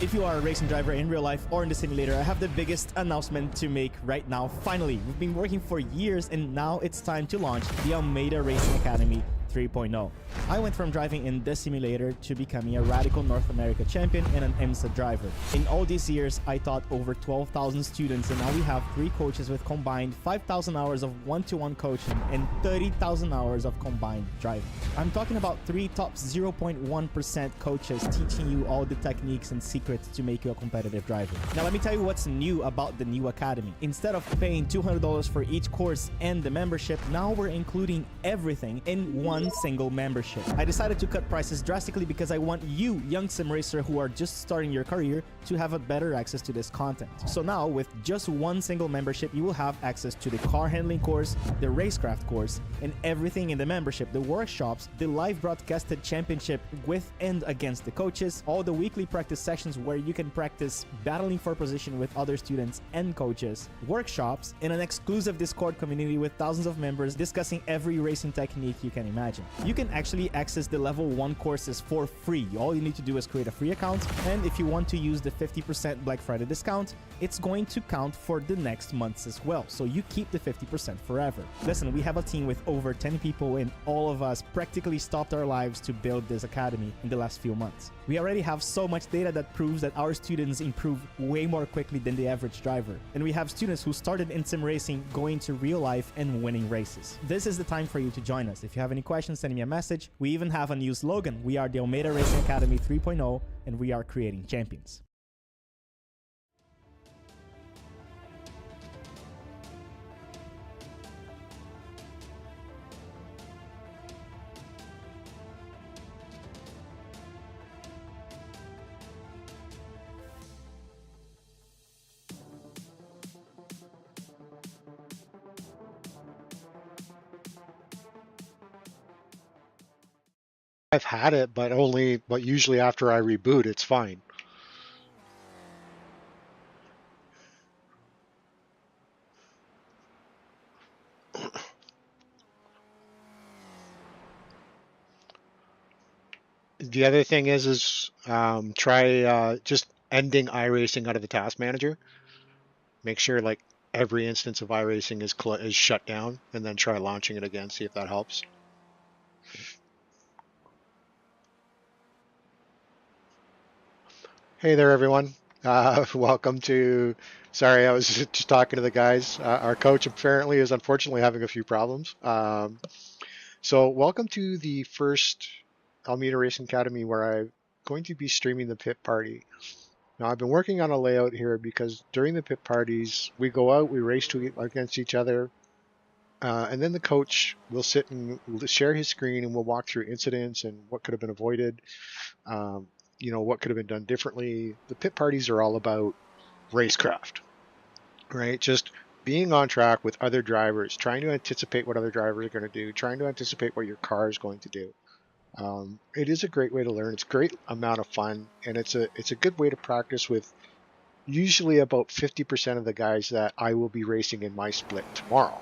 If you are a racing driver in real life or in the simulator, I have the biggest announcement to make right now. Finally, we've been working for years and now it's time to launch the Almeida Racing Academy 3.0. I went from driving in this simulator to becoming a radical North America champion and an IMSA driver. In all these years, I taught over 12,000 students, and now we have 3 coaches with combined 5,000 hours of one-to-one coaching and 30,000 hours of combined driving. I'm talking about 3 top 0.1% coaches teaching you all the techniques and secrets to make you a competitive driver. Now let me tell you what's new about the new academy. Instead of paying $200 for each course and the membership, now we're including everything in one single membership. I decided to cut prices drastically because I want you, young sim racer who are just starting your career, to have a better access to this content. So now, with just one single membership, you will have access to the car handling course, the racecraft course, and everything in the membership, the workshops, the live broadcasted championship with and against the coaches, all the weekly practice sessions where you can practice battling for position with other students and coaches, workshops, and an exclusive Discord community with thousands of members discussing every racing technique you can imagine. You can actually access the level 1 courses for free. All you need to do is create a free account, and if you want to use the 50% Black Friday discount, it's going to count for the next months as well, so you keep the 50% forever. Listen, we have a team with over 10 people, and all of us practically stopped our lives to build this academy in the last few months. We already have so much data that proves that our students improve way more quickly than the average driver, and we have students who started in sim racing going to real life and winning races. This is the time for you to join us. If you have any questions, send me a message. We even have a new slogan. We are the Almeida Racing Academy 3.0, and we are creating champions. I've had it, but usually after I reboot, it's fine. The other thing is try just ending iRacing out of the task manager. Make sure like every instance of iRacing is shut down, and then try launching it again. See if that helps. Hey there, everyone. Welcome to. Sorry, I was just talking to the guys. Our coach apparently is unfortunately having a few problems. So welcome to the first Almeida Racing Academy, where I'm going to be streaming the pit party. Now, I've been working on a layout here because during the pit parties, we go out, we race against each other, and then the coach will sit and share his screen, and we'll walk through incidents and what could have been avoided, what could have been done differently. The pit parties are all about racecraft, right? Just being on track with other drivers, trying to anticipate what other drivers are going to do, trying to anticipate what your car is going to do. It is a great way to learn. It's a great amount of fun, and it's a good way to practice with usually about 50% of the guys that I will be racing in my split tomorrow,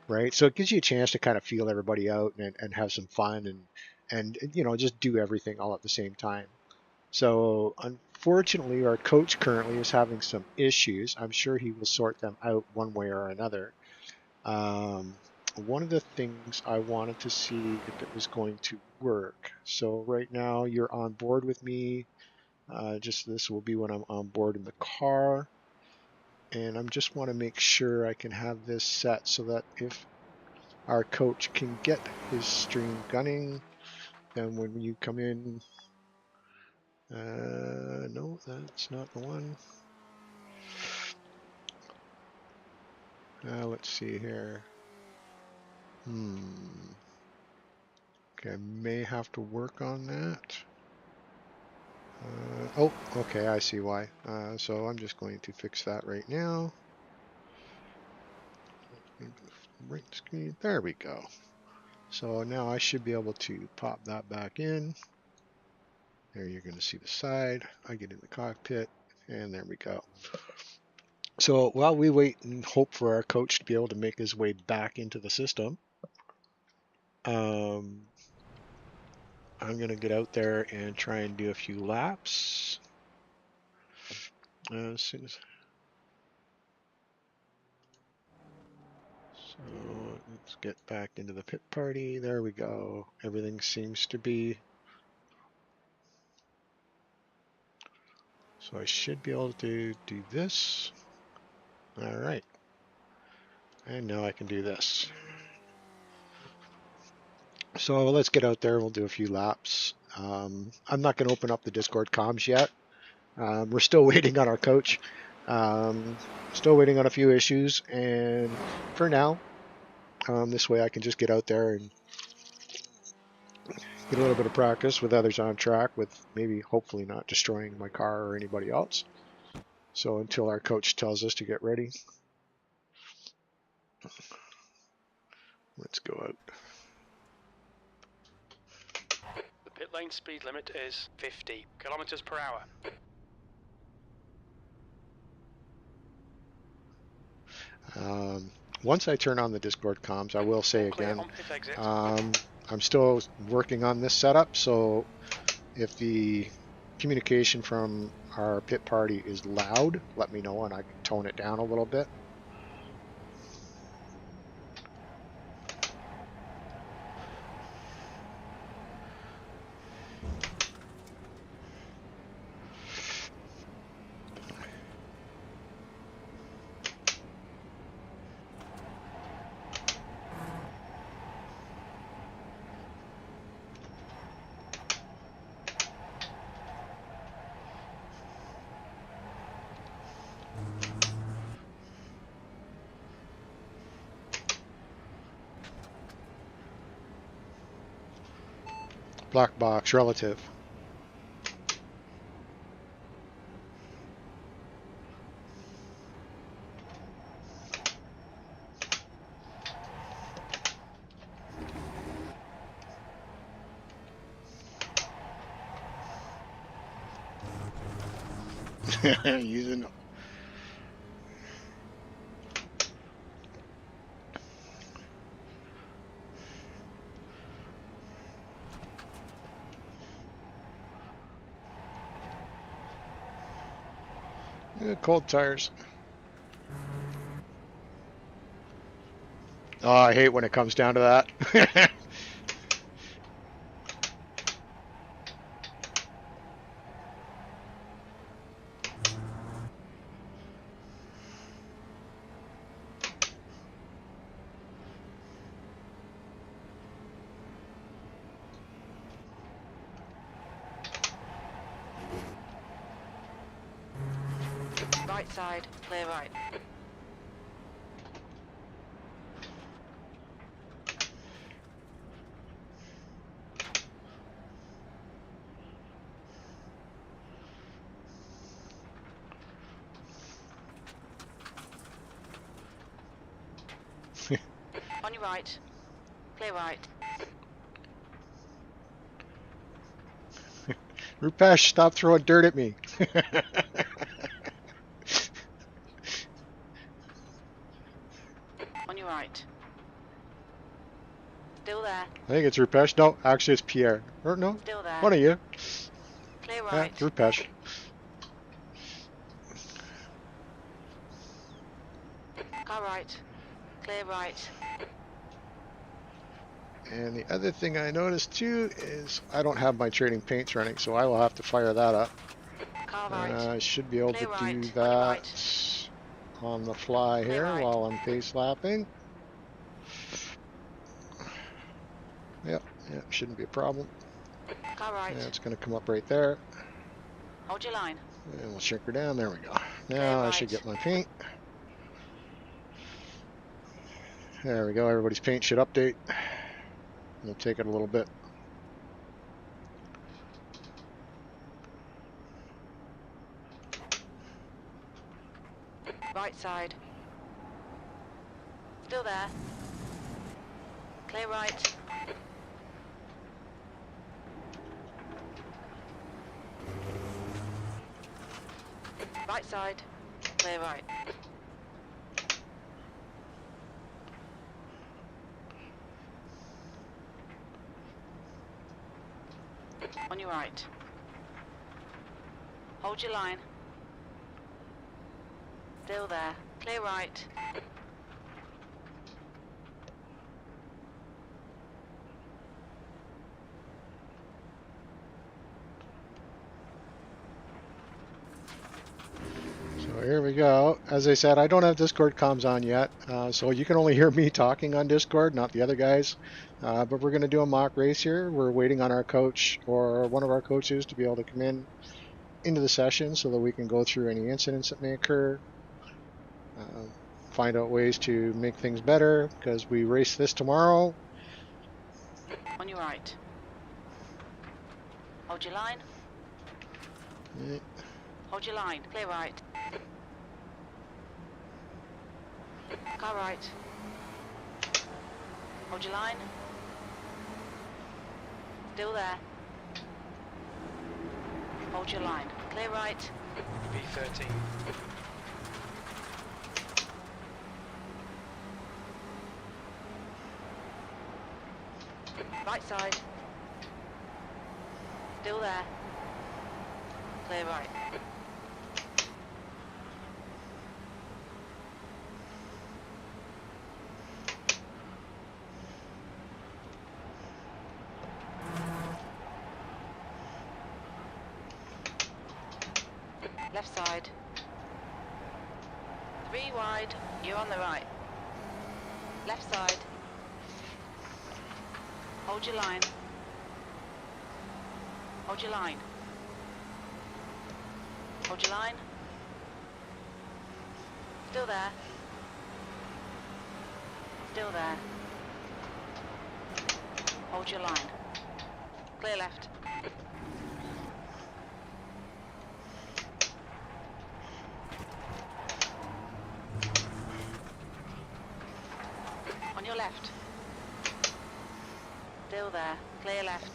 right? So it gives you a chance to kind of feel everybody out and have some fun and just do everything all at the same time. So unfortunately, our coach currently is having some issues. I'm sure he will sort them out one way or another. One of the things I wanted to see if it was going to work. So right now you're on board with me. Just this will be when I'm on board in the car. And I just want to make sure I can have this set so that if our coach can get his stream gunning, then when you come in, no, that's not the one. Let's see here. Okay, I may have to work on that. Oh, okay, I see why. So I'm just going to fix that right now. Right screen, there we go. So now I should be able to pop that back in. There you're going to see the side. I get in the cockpit, and there we go. So while we wait and hope for our coach to be able to make his way back into the system, I'm going to get out there and try and do a few laps. As soon as... So let's get back into the pit party. There we go. Everything seems to be... So I should be able to do this. All right. And now I can do this. So let's get out there. We'll do a few laps. I'm not going to open up the Discord comms yet. We're still waiting on our coach. Still waiting on a few issues. And for now, this way I can just get out there and get a little bit of practice with others on track, with maybe hopefully not destroying my car or anybody else. So until our coach tells us to get ready, let's go out. The pit lane speed limit is 50 kilometers per hour. Once I turn on the Discord comms, I will say again, I'm still working on this setup, so if the communication from our pit party is loud, let me know and I can tone it down a little bit. Black box relative. Using cold tires. Oh, I hate when it comes down to that. Right side, clear right. On your right, clear right. Rupesh, stop throwing dirt at me. On your right. Still there. I think it's Rupesh. No, actually it's Pierre. Or no, Still there. one of you. Clear Yeah, right. it's Rupesh. Car right. Clear right. And the other thing I noticed too is I don't have my trading paints running, so I will have to fire that up. Car right. I should be able Clear to right. do On your that right. on the fly Clear here right. while I'm pace lapping. Yep, shouldn't be a problem. Car right. Yeah, it's going to come up right there. Hold your line. And we'll shrink her down. There we go. Clear Now I right. should get my paint. There we go. Everybody's paint should update. It'll take it a little bit. Right side. Still there. Clear right. Right side. Clear right. On your right. Hold your line. Still there. Clear right. So here we go. As I said, I don't have Discord comms on yet, so you can only hear me talking on Discord, not the other guys. But we're going to do a mock race here. We're waiting on our coach or one of our coaches to be able to come in into the session so that we can go through any incidents that may occur, find out ways to make things better because we race this tomorrow. On your right. Hold your line. Eh, Hold your line. Clear right. Car right. Hold your line. Still there. Hold your line. Clear right. V13. Right side. Still there. Clear right. Left side. 3 wide, you're on the right. Left side. Hold your line. Hold your line. Hold your line. Still there. Still there. Hold your line. Clear left. On your left. Still there. Clear left.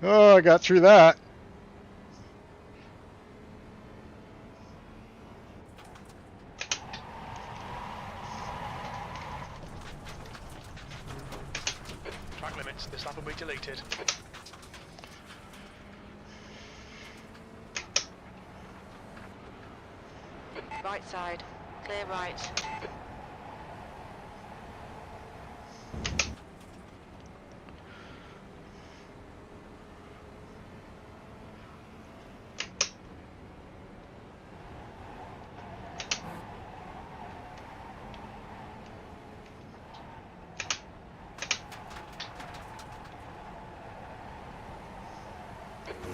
Oh, I got through that. Track limits. This lap will be deleted. Right side. Clear right.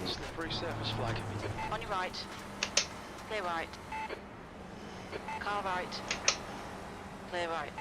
Slippery surface flag. On your right. Clear right. Car right. Clear right.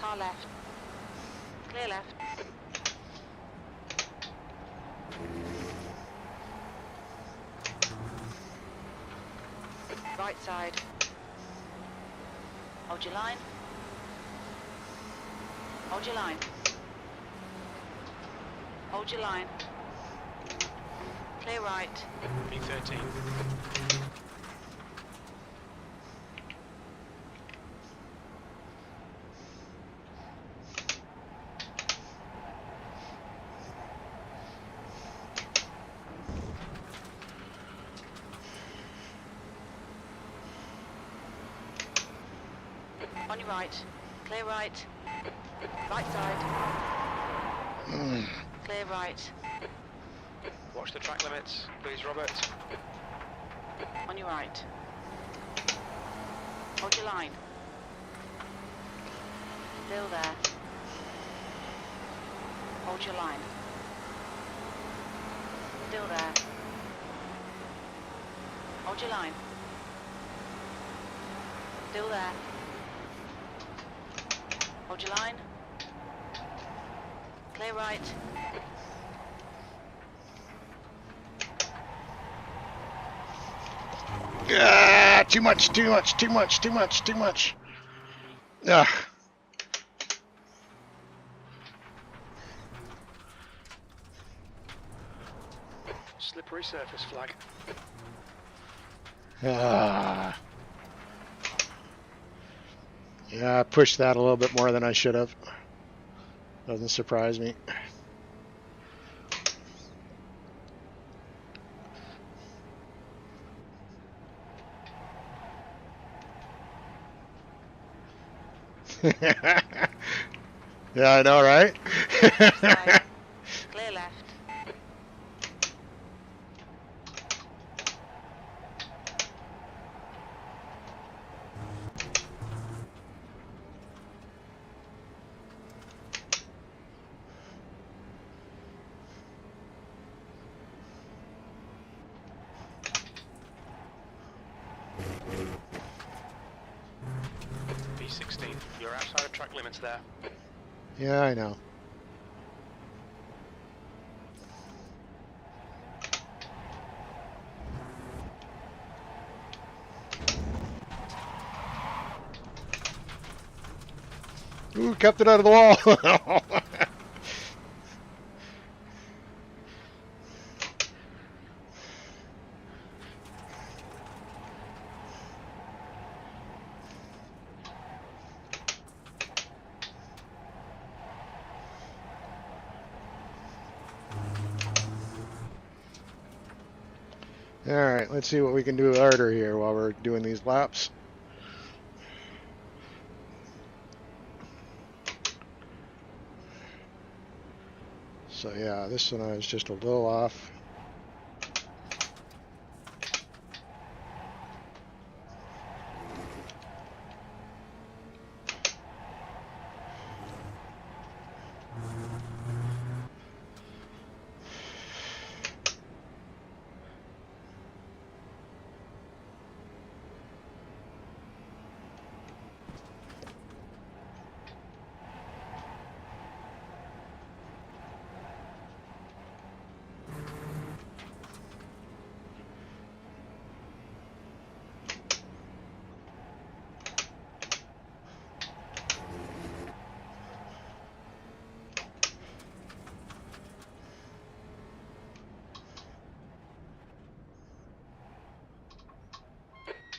Car left. Clear left. Right side. Hold your line. Hold your line. Hold your line. Clear right. V13. On your right. Clear right. Right side. Clear right. Watch the track limits, please, Robert. On your right. Hold your line. Still there. Hold your line. Still there. Hold your line. Still there. Hold your line. Clear right. Ah, too much, too much, too much, too much, too much. Ah. Slippery surface flag. Ah. Yeah, I pushed that a little bit more than I should have. Doesn't surprise me. Yeah, I know, right? Side. Clear left. B16, you're outside of track limits there. Yeah, I know. Ooh, kept it out of the wall. All right, let's see what we can do harder here while we're doing these laps. So yeah, this one I was just a little off.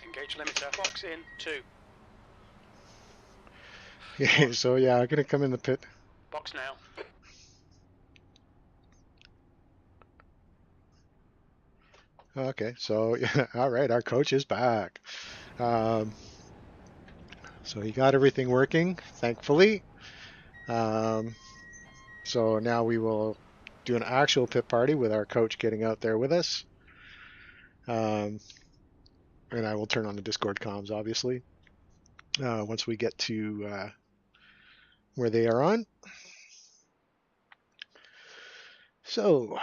Engage limiter. Box in, 2. Okay, so yeah, I'm gonna come in the pit. Box now. Okay, so yeah, all right, our coach is back. Um, so he got everything working, thankfully. Um, so now we will do an actual pit party with our coach getting out there with us. And I will turn on the Discord comms, obviously, once we get to where they are on. So,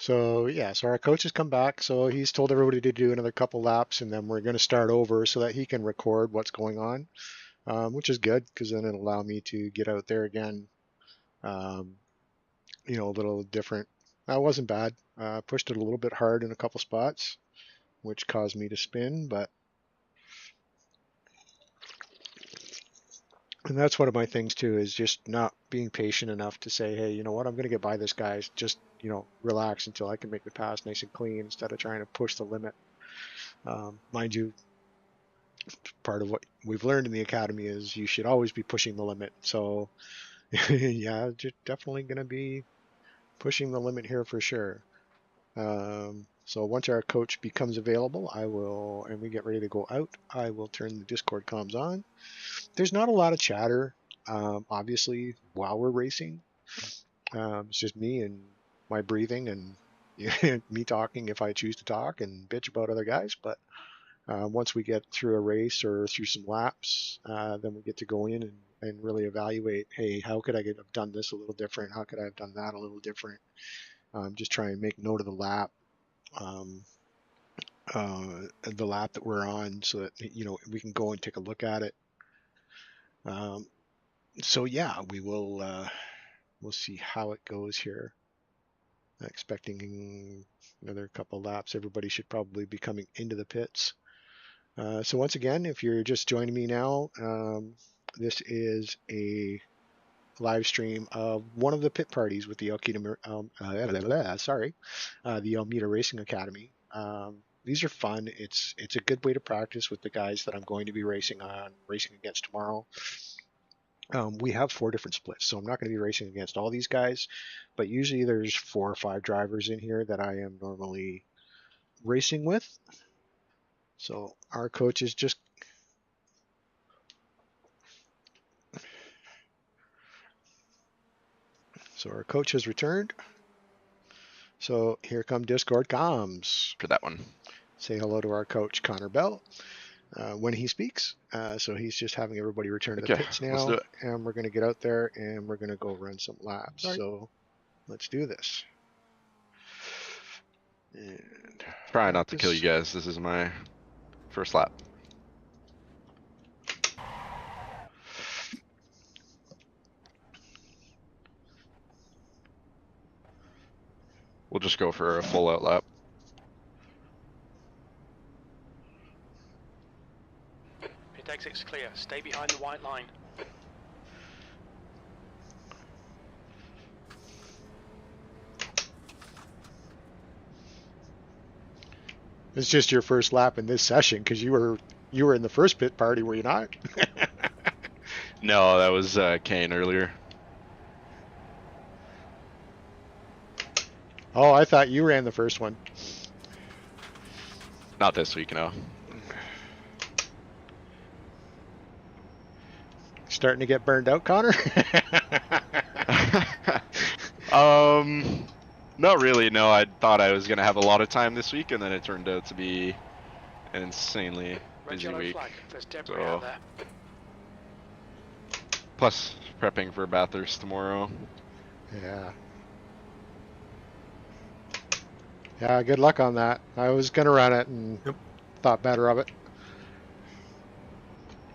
so our coach has come back. So he's told everybody to do another couple laps, and then we're going to start over so that he can record what's going on, which is good because then it'll allow me to get out there again. A little different. That wasn't bad. Pushed it a little bit hard in a couple spots, which caused me to spin, but And that's one of my things too, is just not being patient enough to say, hey, you know what, I'm going to get by this guy. Just, relax until I can make the pass nice and clean instead of trying to push the limit. Mind you, part of what we've learned in the academy is you should always be pushing the limit. So yeah, definitely going to be pushing the limit here for sure. So once our coach becomes available, and we get ready to go out, I will turn the Discord comms on. There's not a lot of chatter, obviously, while we're racing. It's just me and my breathing and me talking if I choose to talk and bitch about other guys. But once we get through a race or through some laps, then we get to go in and really evaluate, hey, how could I have done this a little different? How could I have done that a little different? Just try and make note of the lap. The lap that we're on, so that we can go and take a look at it. So yeah, we'll see how it goes here. Expecting another couple laps. Everybody should probably be coming into the pits. So once again, if you're just joining me now, this is a live stream of one of the pit parties with the the Almeida Racing Academy. These are fun. It's a good way to practice with the guys that I'm going to be racing against tomorrow. We have 4 different splits, so I'm not going to be racing against all these guys, but usually there's 4 or 5 drivers in here that I am normally racing with. So our coach is just our coach has returned. So here come Discord comms. For that one. Say hello to our coach, Connor Bell, when he speaks. So he's just having everybody return to the pits now. Let's do it. And we're going to get out there and we're going to go run some laps. Right. So let's do this. And try not to kill you guys. This is my first lap. We'll just go for a full out lap. Pit exit's clear. Stay behind the white line. It's just your first lap in this session because you were in the first pit party, were you not? No, that was Kane earlier. Oh, I thought you ran the first one. Not this week, no. Starting to get burned out, Connor? Not really, no. I thought I was going to have a lot of time this week, and then it turned out to be an insanely busy week. There's debris out there. Plus, prepping for Bathurst tomorrow. Yeah. Yeah, good luck on that. I was going to run it and thought better of it.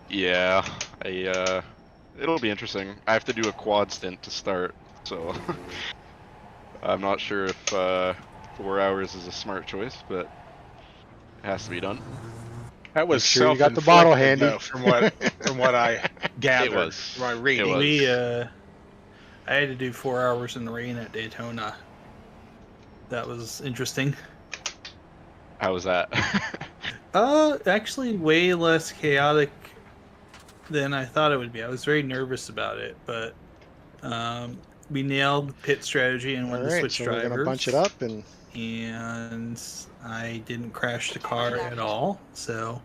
Yeah, it'll be interesting. I have to do a quad stint to start, so I'm not sure if 4 hours is a smart choice, but it has to be done. That was sure you got the bottle handy, though, from what I gathered. It was. From my reading. I had to do 4 hours in the rain at Daytona. That was interesting. How was that? Actually way less chaotic than I thought it would be. I was very nervous about it, but we nailed pit strategy and when to switch drivers. We're gonna bunch it up and I didn't crash the car at all. So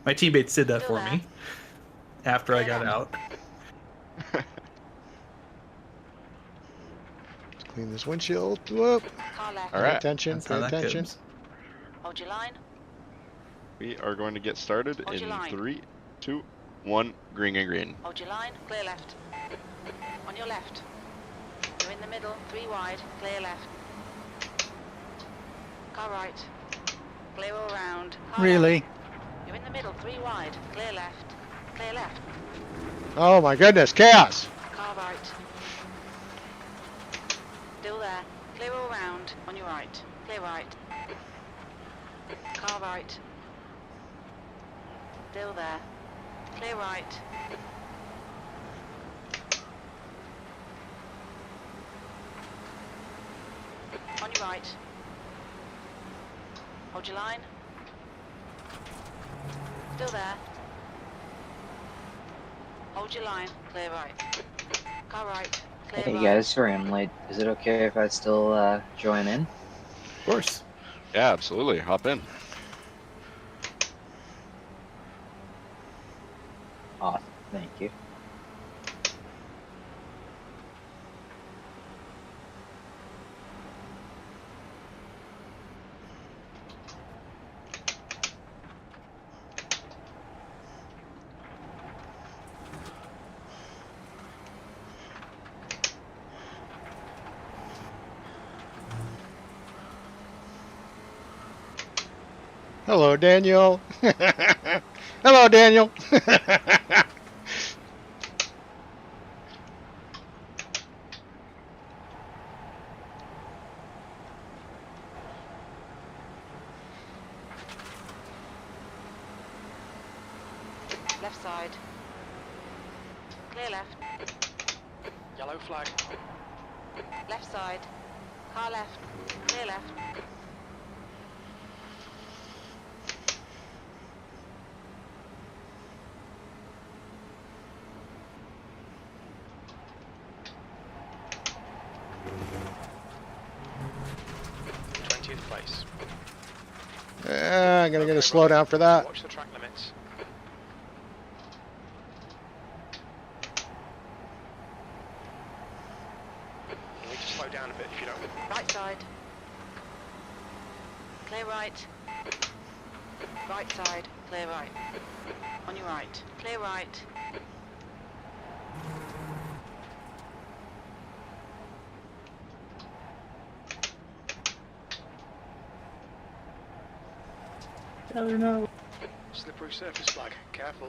my teammates did that for me after I got out. Clean this windshield. Whoop. All right. Pay attention. Pay attention. Hold your line. We are going to get started in 3, 2, 1. Green and green. Hold your line. Clear left. On your left. You're in the middle. 3 wide. Clear left. Car right. Clear all round. Car really? left. You're in the middle. 3 wide. Clear left. Clear left. Oh my goodness, chaos. Car right. Still there. Clear all round. On your right. Clear right. Car right. Still there. Clear right. On your right. Hold your line. Still there. Hold your line. Clear right. Car right. Clear Hey right. guys, sorry I'm late. Is it okay if I still join in? Of course. Yeah, absolutely. Hop in. Awesome, thank you. Hello, Daniel. Hello, Daniel. Left side. Clear left. Yellow flag. Left side. Car left. Clear left. Place. I'm gonna get a slowdown for that. Watch the track limits. You need to slow down a bit if you don't. Right side. Clear right. Right side. Clear right. On your right. Clear right. Slippery surface flag. Careful.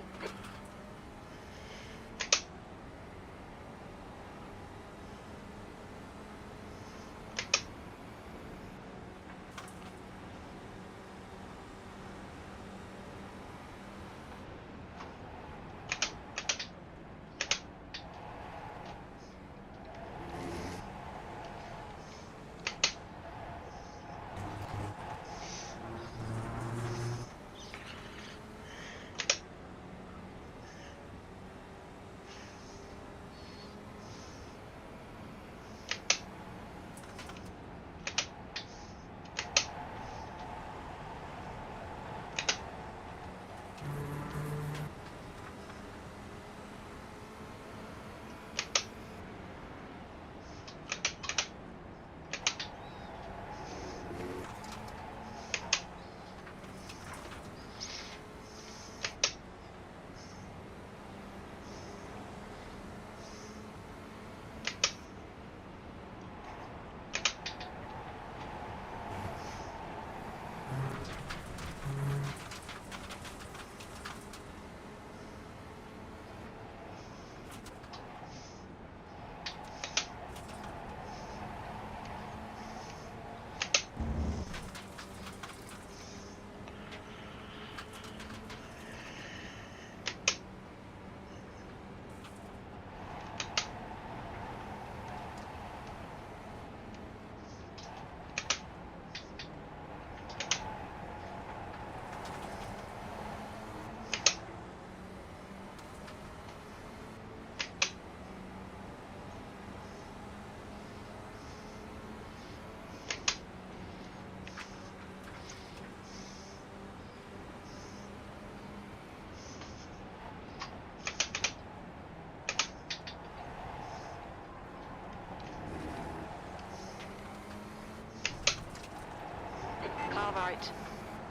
Car right.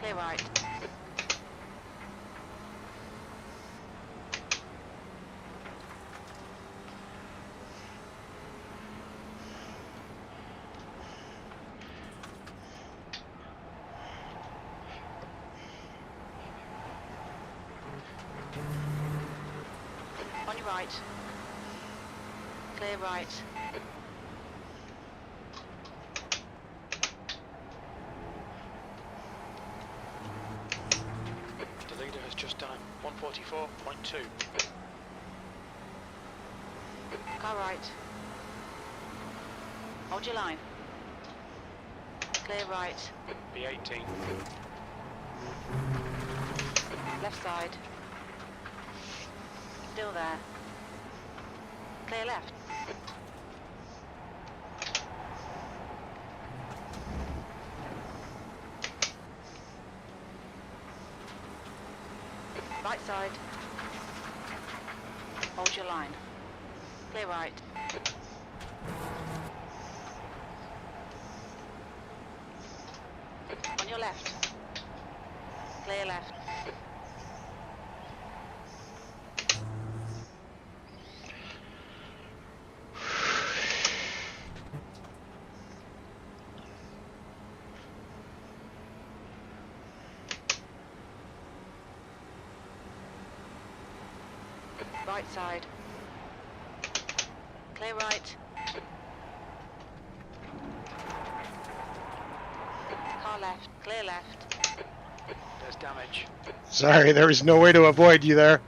Clear right. On your right. Clear right. The leader has just done 144.2. Car right. Hold your line. Clear right. B18. Left side. Still there. Clear left. Right side. Hold your line. Clear right. On your left. Clear left. Right side. Clear right. Car left. Clear left. There's damage. Sorry, there was no way to avoid you there.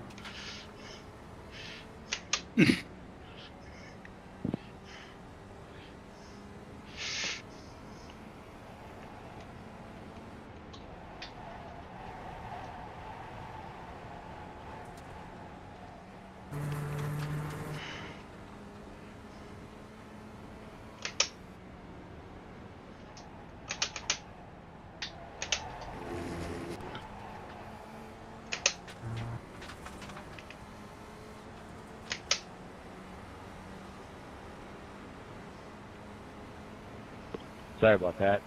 Sorry about that.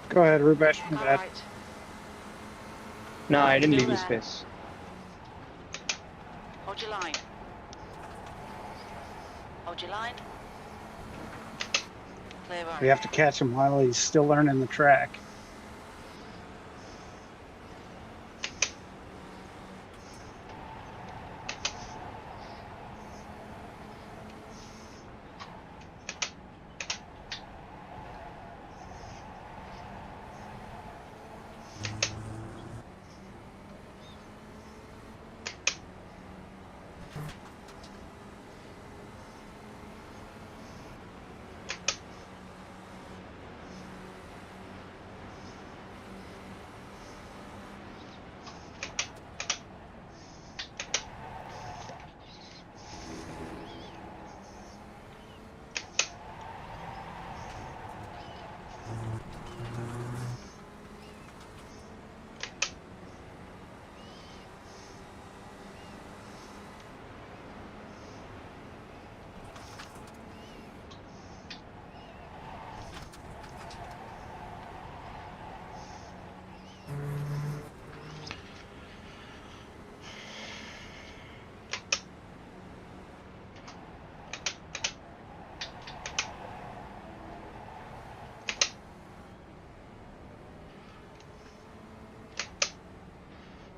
Go ahead, Rubesh. My Car bad. right. No, I didn't Still leave you there. space. Hold your line. Hold your line. Clear right. We have to catch him while he's still learning the track.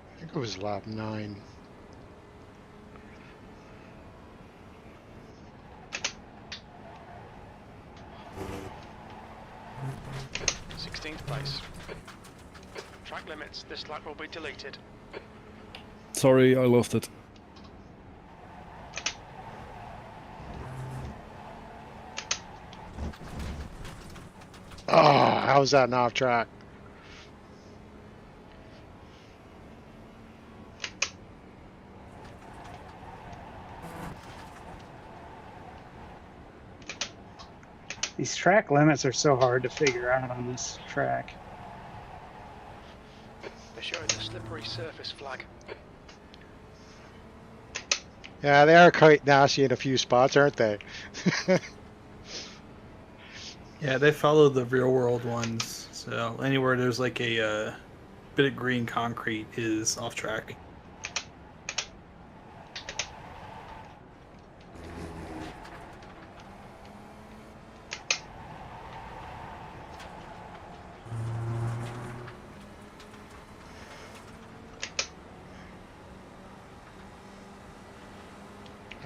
I think it was lap 9. — 16th place. Track limits. This lap will be deleted. Sorry, I lost it. Oh, how's that not off track? These track limits are so hard to figure out on this track. They're showing the slippery surface flag. Yeah, they are quite nasty in a few spots, aren't they? Yeah, they follow the real world ones. So anywhere there's like a bit of green concrete is off track.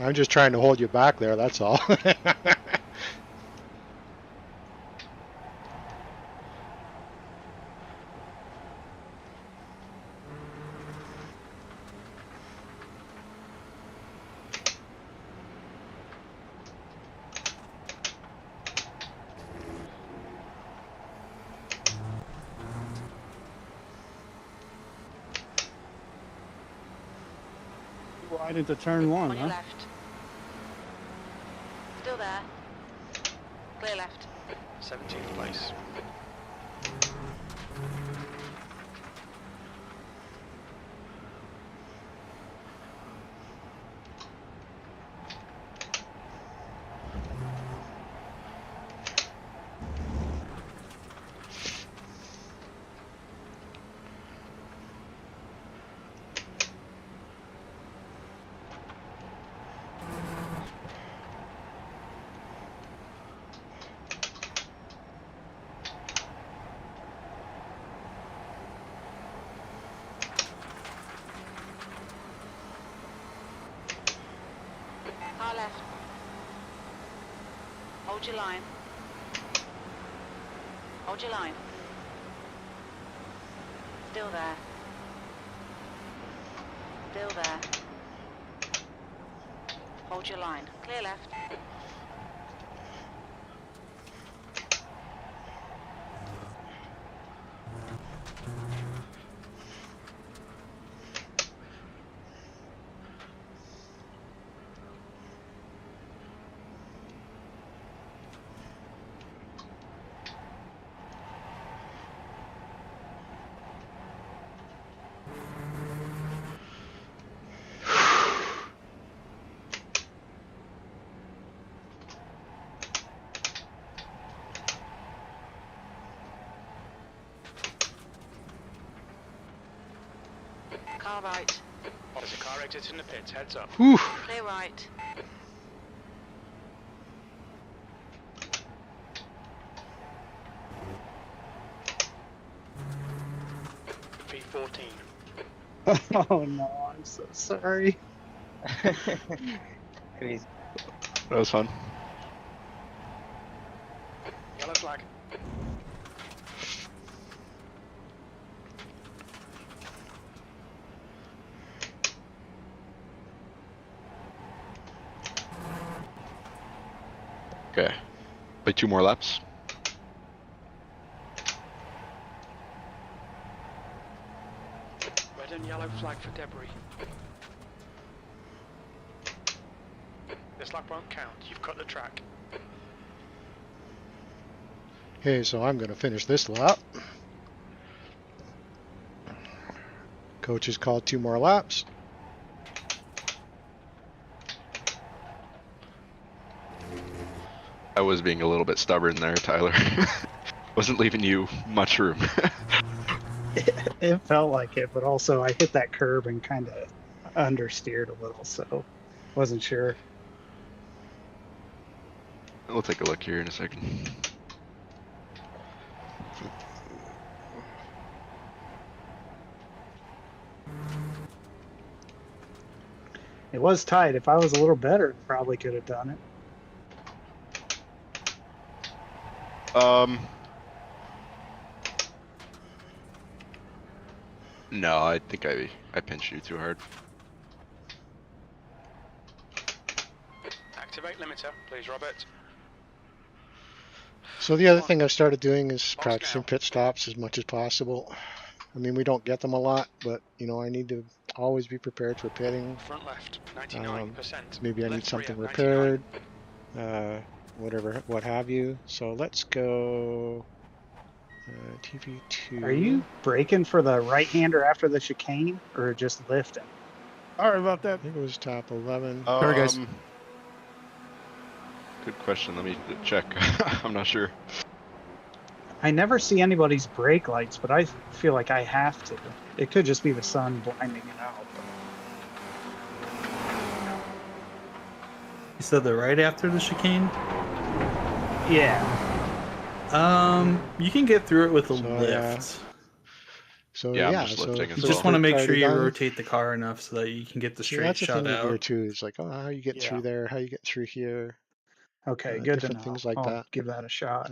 I'm just trying to hold you back there, that's all. Right into turn one, On your huh? left. Still there. Clear left. 17th place. Car left. Hold your line. Hold your line. Still there. Still there. Hold your line. Clear left. Car right. There's a car exiting the pits, heads up. Whew. Clear right. P14. Oh no, I'm so sorry. Crazy. That was fun. Yellow flag. Okay. Play 2 more laps. Red and yellow flag for debris. This lap won't count, you've cut the track. Okay, so I'm going to finish this lap. Coach has called 2 more laps. I was being a little bit stubborn there, Tyler. Wasn't leaving you much room. It felt like it, but also I hit that curb and kind of understeered a little, so wasn't sure. We'll take a look here in a second. It was tight. If I was a little better, probably could have done it. No, I think I pinched you too hard. Activate limiter, please, Robert. So the other thing I've started doing is Box practicing now. pit stops as much as possible. I mean, we don't get them a lot, but you know, I need to always be prepared for pitting. Front left, 99%. Maybe I need Left something rear, repaired, whatever, what have you. So let's go TV2. Are you braking for the right-hander after the chicane, or just lifting? Sorry about I that. think it was top 11. Sorry, guys. Good question. Let me check. I'm not sure. I never see anybody's brake lights, but I feel like I have to. It could just be the sun blinding it out. You said the right after the chicane? Yeah. You can get through it with a So, lift. So Yeah, I'm yeah, just so lifting as You for just well. want to third make sure party you guys- rotate the car enough so that you can get the See, straight that's the shot thing with gear out. too. It's like, oh, how you get Yeah. through there? How you get through here? Okay, good to different know. things like I'll that. give that a shot.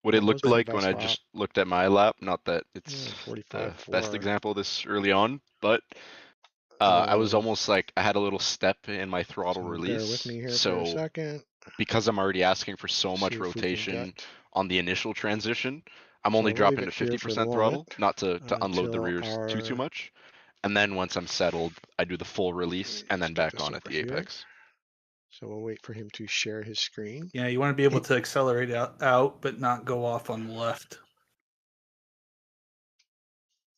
What it looked Most like of when us I lap. just looked at my lap, not that it's Yeah, the 45 best 4. example this early on, but I was almost like I had a little step in my throttle So release. bear with me here for a So second. because I'm already asking for so See much if we can rotation get- on the initial transition, I'm So only we'll leave dropping it to here for the 50% throttle, moment not to unload the until rears too our much. And then once I'm settled, I do the full release and then Let's get back this on at over the here. apex. So we'll wait for him to share his screen. Yeah, you want to be able to accelerate out, but not go off on the left.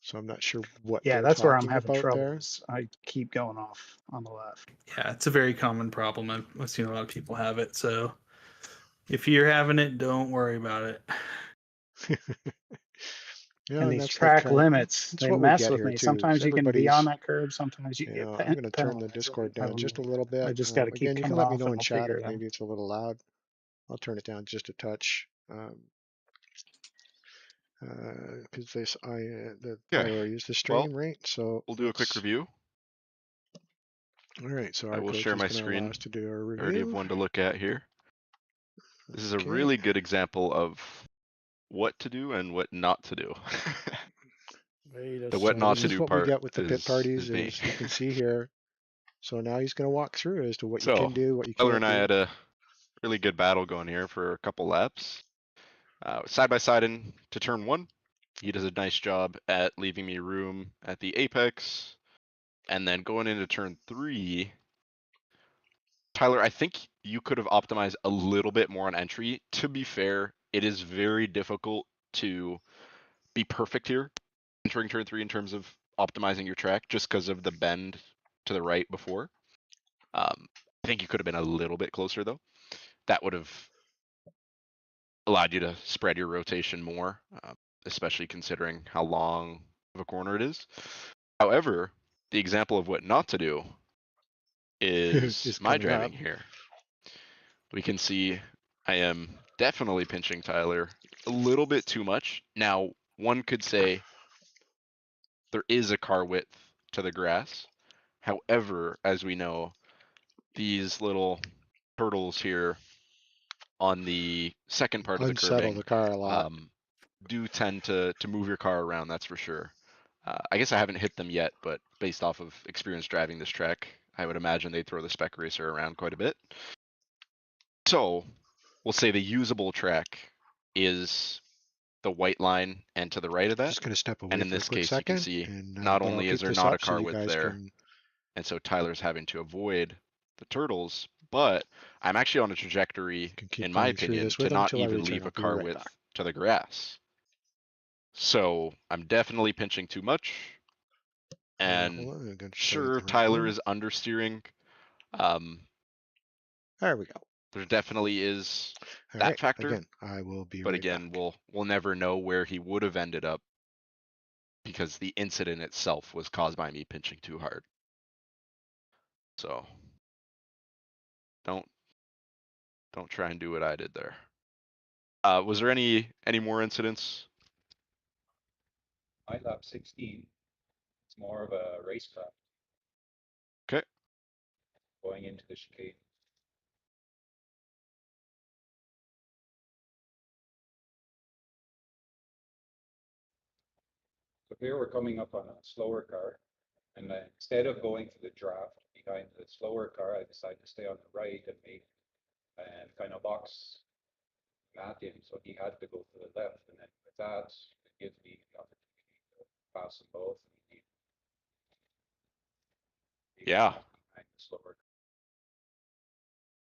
So I'm not sure what Yeah, they're that's where I'm talking having about trouble. there. Is I keep going off on the left. Yeah, it's a very common problem. I've seen a lot of people have it. So if you're having it, don't worry about it. Yeah, And these that's track kinda, limits, it's they what we mess get with here me. too. Sometimes So you can be on everybody's, that curb, sometimes you you get know, I'm going to turn the penalized. Discord I down don't just a know. little bit. I just got to keep Again, you can coming let me off know and in I'll chat figure if it out. maybe it's a little loud. I'll turn it down just a touch. Because the Tyler used the stream, right? So we'll do a quick review. All right, so I our will coach share is my going to allow screen. us to do our I already have review. one to look at here. This is a Okay. really good example of what to do and what not to do. The what not to This is do what we part get with the pit parties, is me. is you can see here. So now he's going to walk through as to what you So can do, what you Tyler can't and I do. had a really good battle going here for a couple laps. Side by side into turn 1. He does a nice job at leaving me room at the apex. And then going into turn 3, Tyler, I think you could have optimized a little bit more on entry. To be fair, it is very difficult to be perfect here entering turn 3 in terms of optimizing your track just because of the bend to the right before. I think you could have been a little bit closer though. That would have allowed you to spread your rotation more, especially considering how long of a corner it is. However, the example of what not to do is my driving here. We can see I am definitely pinching Tyler a little bit too much. Now, one could say there is a car width to the grass. However, as we know, these little turtles here on the second part of the Unsettle curbing the car a lot. do tend to move your car around, that's for sure. I guess I haven't hit them yet, but based off of experience driving this track, I would imagine they'd throw the Spec Racer around quite a bit. So we'll say the usable track is the white line and to the right of that. Just going to step away and in for a this quick case, second, you can see and, not but I'll only keep is there this not a up so car you width guys there, can... and so Tyler's having to avoid the turtles, but I'm actually on a trajectory, in my opinion, to not even leave a car width to the grass. So I'm definitely pinching too much. And sure, Tyler is understeering. There we go. There definitely is All that right, factor. again, I will be but right again, back. we'll never know where he would have ended up because the incident itself was caused by me pinching too hard. So don't try and do what I did there. Was there any more incidents? My lap 16. It's more of a racecraft. Okay. Going into the chicane. So here we're coming up on a slower car, and instead of going to the draft behind the slower car, I decided to stay on the right and make and kind of box Matt in, so he had to go to the left, and then with that, it gives me the opportunity to pass them both. Yeah.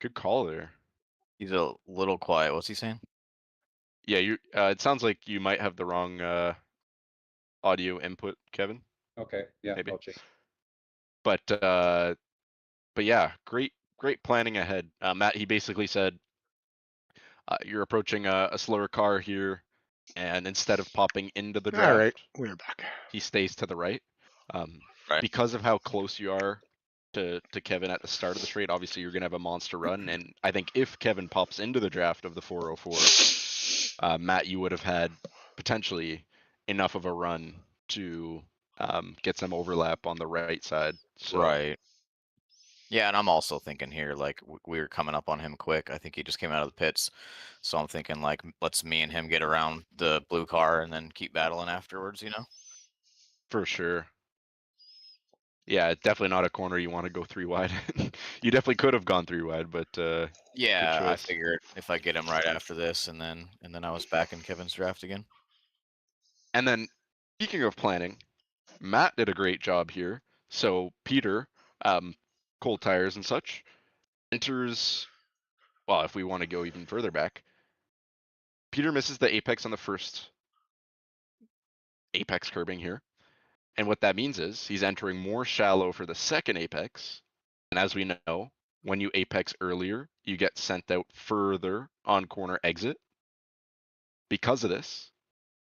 Good call there. He's a little quiet. What's he saying? Yeah, you. It sounds like you might have the wrong audio input, Kevin. Okay. Yeah. Maybe. I'll change. But yeah, great planning ahead. Matt, he basically said, you're approaching a slower car here, and instead of popping into the draft, all right, we're back. He stays to the right. Right. Because of how close you are to Kevin at the start of the straight, obviously you're gonna have a monster run. And I think if Kevin pops into the draft of the 404, Matt, you would have had potentially enough of a run to get some overlap on the right side. So. Right. Yeah, and I'm also thinking here, like, we were coming up on him quick. I think he just came out of the pits. So I'm thinking, like, let's me and him get around the blue car and then keep battling afterwards, you know? For sure. Yeah, definitely not a corner you want to go 3 wide. You definitely could have gone 3 wide, but yeah, I figured if I get him right after this, and then I was back in Kevin's draft again. And then, speaking of planning, Matt did a great job here. So Peter, cold tires and such, enters. Well, if we want to go even further back, Peter misses the apex on the first apex curbing here. And what that means is he's entering more shallow for the second apex. And as we know, when you apex earlier, you get sent out further on corner exit. Because of this,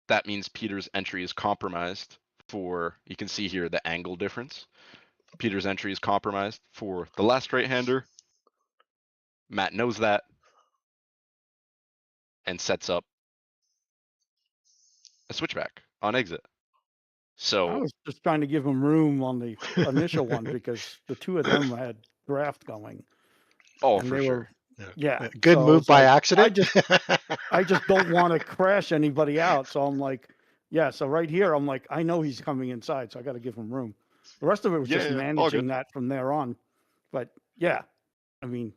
that means Peter's entry is compromised for, you can see here the angle difference. Peter's entry is compromised for the last right-hander. Matt knows that and sets up a switchback on exit. I So was just trying to give him room on the initial one because the two of them had draft going. oh, and for they sure. were yeah. Good so move it's by like, accident. I just don't want to crash anybody out. So I'm like, yeah. So right here, I'm like, I know he's coming inside, so I got to give him room. The rest of it was just Yeah, all managing good. that from there on. But yeah, I mean,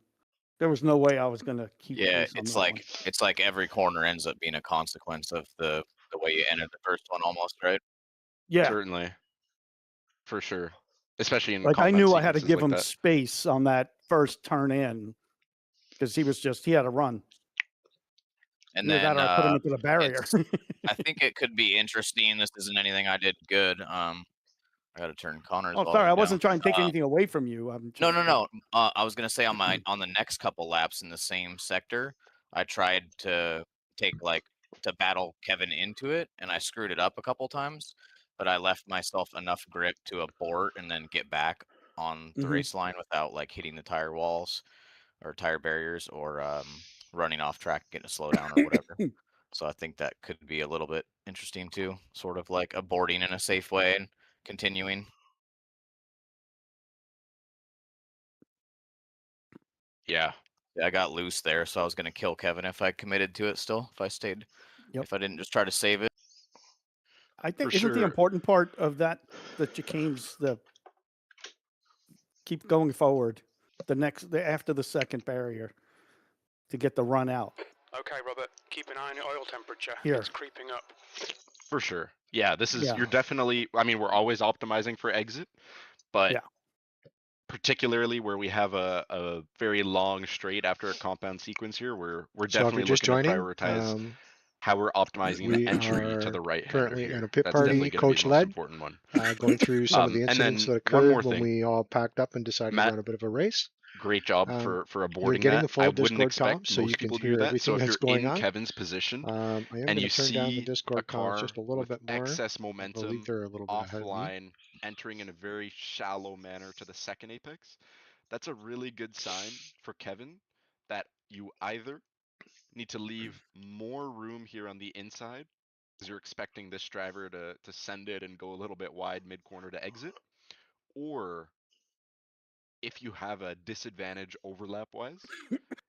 there was no way I was going to keep Yeah, pace on it's that like one. it's like every corner ends up being a consequence of the way you entered the first one, almost, right? Yeah, Certainly. For sure. Especially in like I combat knew I had to sequences give like him that. space on that first turn in because he had to run. And Either then that or I put him into the barrier. I think it could be interesting. This isn't anything I did good. I got to turn Connor's Oh, volume sorry, I down. wasn't trying to take anything away from you. I'm just, No. I was gonna say on the next couple laps in the same sector, I tried to to battle Kevin into it, and I screwed it up a couple times. But I left myself enough grip to abort and then get back on the race line without like hitting the tire walls or tire barriers or running off track, getting a slowdown or whatever. So I think that could be a little bit interesting too, sort of like aborting in a safe way and continuing. Yeah. I got loose there, so I was gonna kill Kevin if I committed to it still, if I stayed, if I didn't just try to save it. I think For isn't the sure. important part of that chicane's the keep going forward, after the second barrier to get the run out. Okay, Robert, keep an eye on your oil temperature. Here. It's creeping up. For sure. Yeah, this is, Yeah. you're definitely, I mean, we're always optimizing for exit, but Yeah. particularly where we have a very long straight after a compound sequence here, we're So if definitely you're just looking to joining, prioritize how we're optimizing we the entry to are the right hander currently here. in a pit That's party, definitely going to be coach the most led, important one. going through some of the And incidents then that one more occurred when thing. we all packed up and decided Matt, to run a bit of a race. Great job Um, for You're aborting getting that. the full I wouldn't Discord comp, expect so you most can people to do hear that. everything So if that's you're going in on. Kevin's position I am and going you to turn down the see a Discord comms car just a little with bit more. excess I momentum believe they're a little bit ahead of me. offline, entering in a very shallow manner to the second apex, that's a really good sign for Kevin that you either need to leave more room here on the inside because you're expecting this driver to send it and go a little bit wide mid corner to exit, or if you have a disadvantage overlap wise,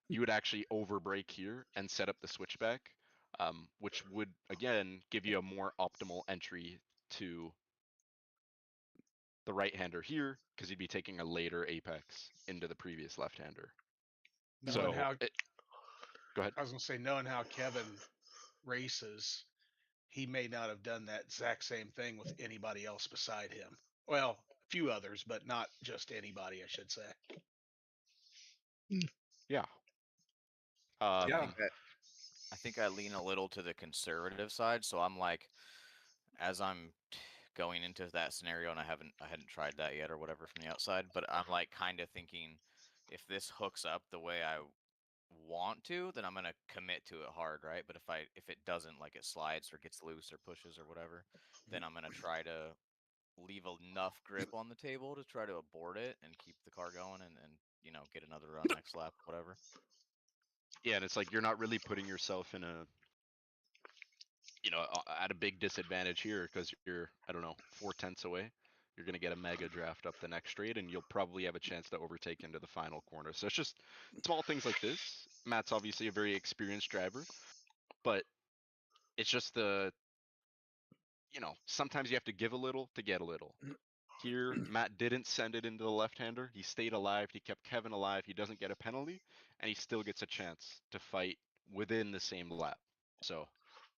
you would actually overbrake here and set up the switchback, which would again give you a more optimal entry to the right-hander here because you'd be taking a later apex into the previous left-hander. Knowing how, go ahead. I was gonna say, knowing how Kevin races, he may not have done that exact same thing with anybody else beside him. Well, a few others, but not just anybody, I should say. Yeah. I think I lean a little to the conservative side, so I'm like, as I'm going into that scenario, and I hadn't tried that yet or whatever from the outside, but I'm like kind of thinking, if this hooks up the way I want to, then I'm gonna commit to it hard, right? But if it doesn't, like it slides or gets loose or pushes or whatever, then I'm gonna try to leave enough grip on the table to try to abort it and keep the car going and get another run next lap, whatever. Yeah, and it's like you're not really putting yourself in a at a big disadvantage here because you're, I don't know, 4/10 away. You're going to get a mega draft up the next straight and you'll probably have a chance to overtake into the final corner. So it's just small things like this. Matt's obviously a very experienced driver, but it's just sometimes you have to give a little to get a little. Here, Matt didn't send it into the left-hander. He stayed alive. He kept Kevin alive. He doesn't get a penalty, and he still gets a chance to fight within the same lap. So,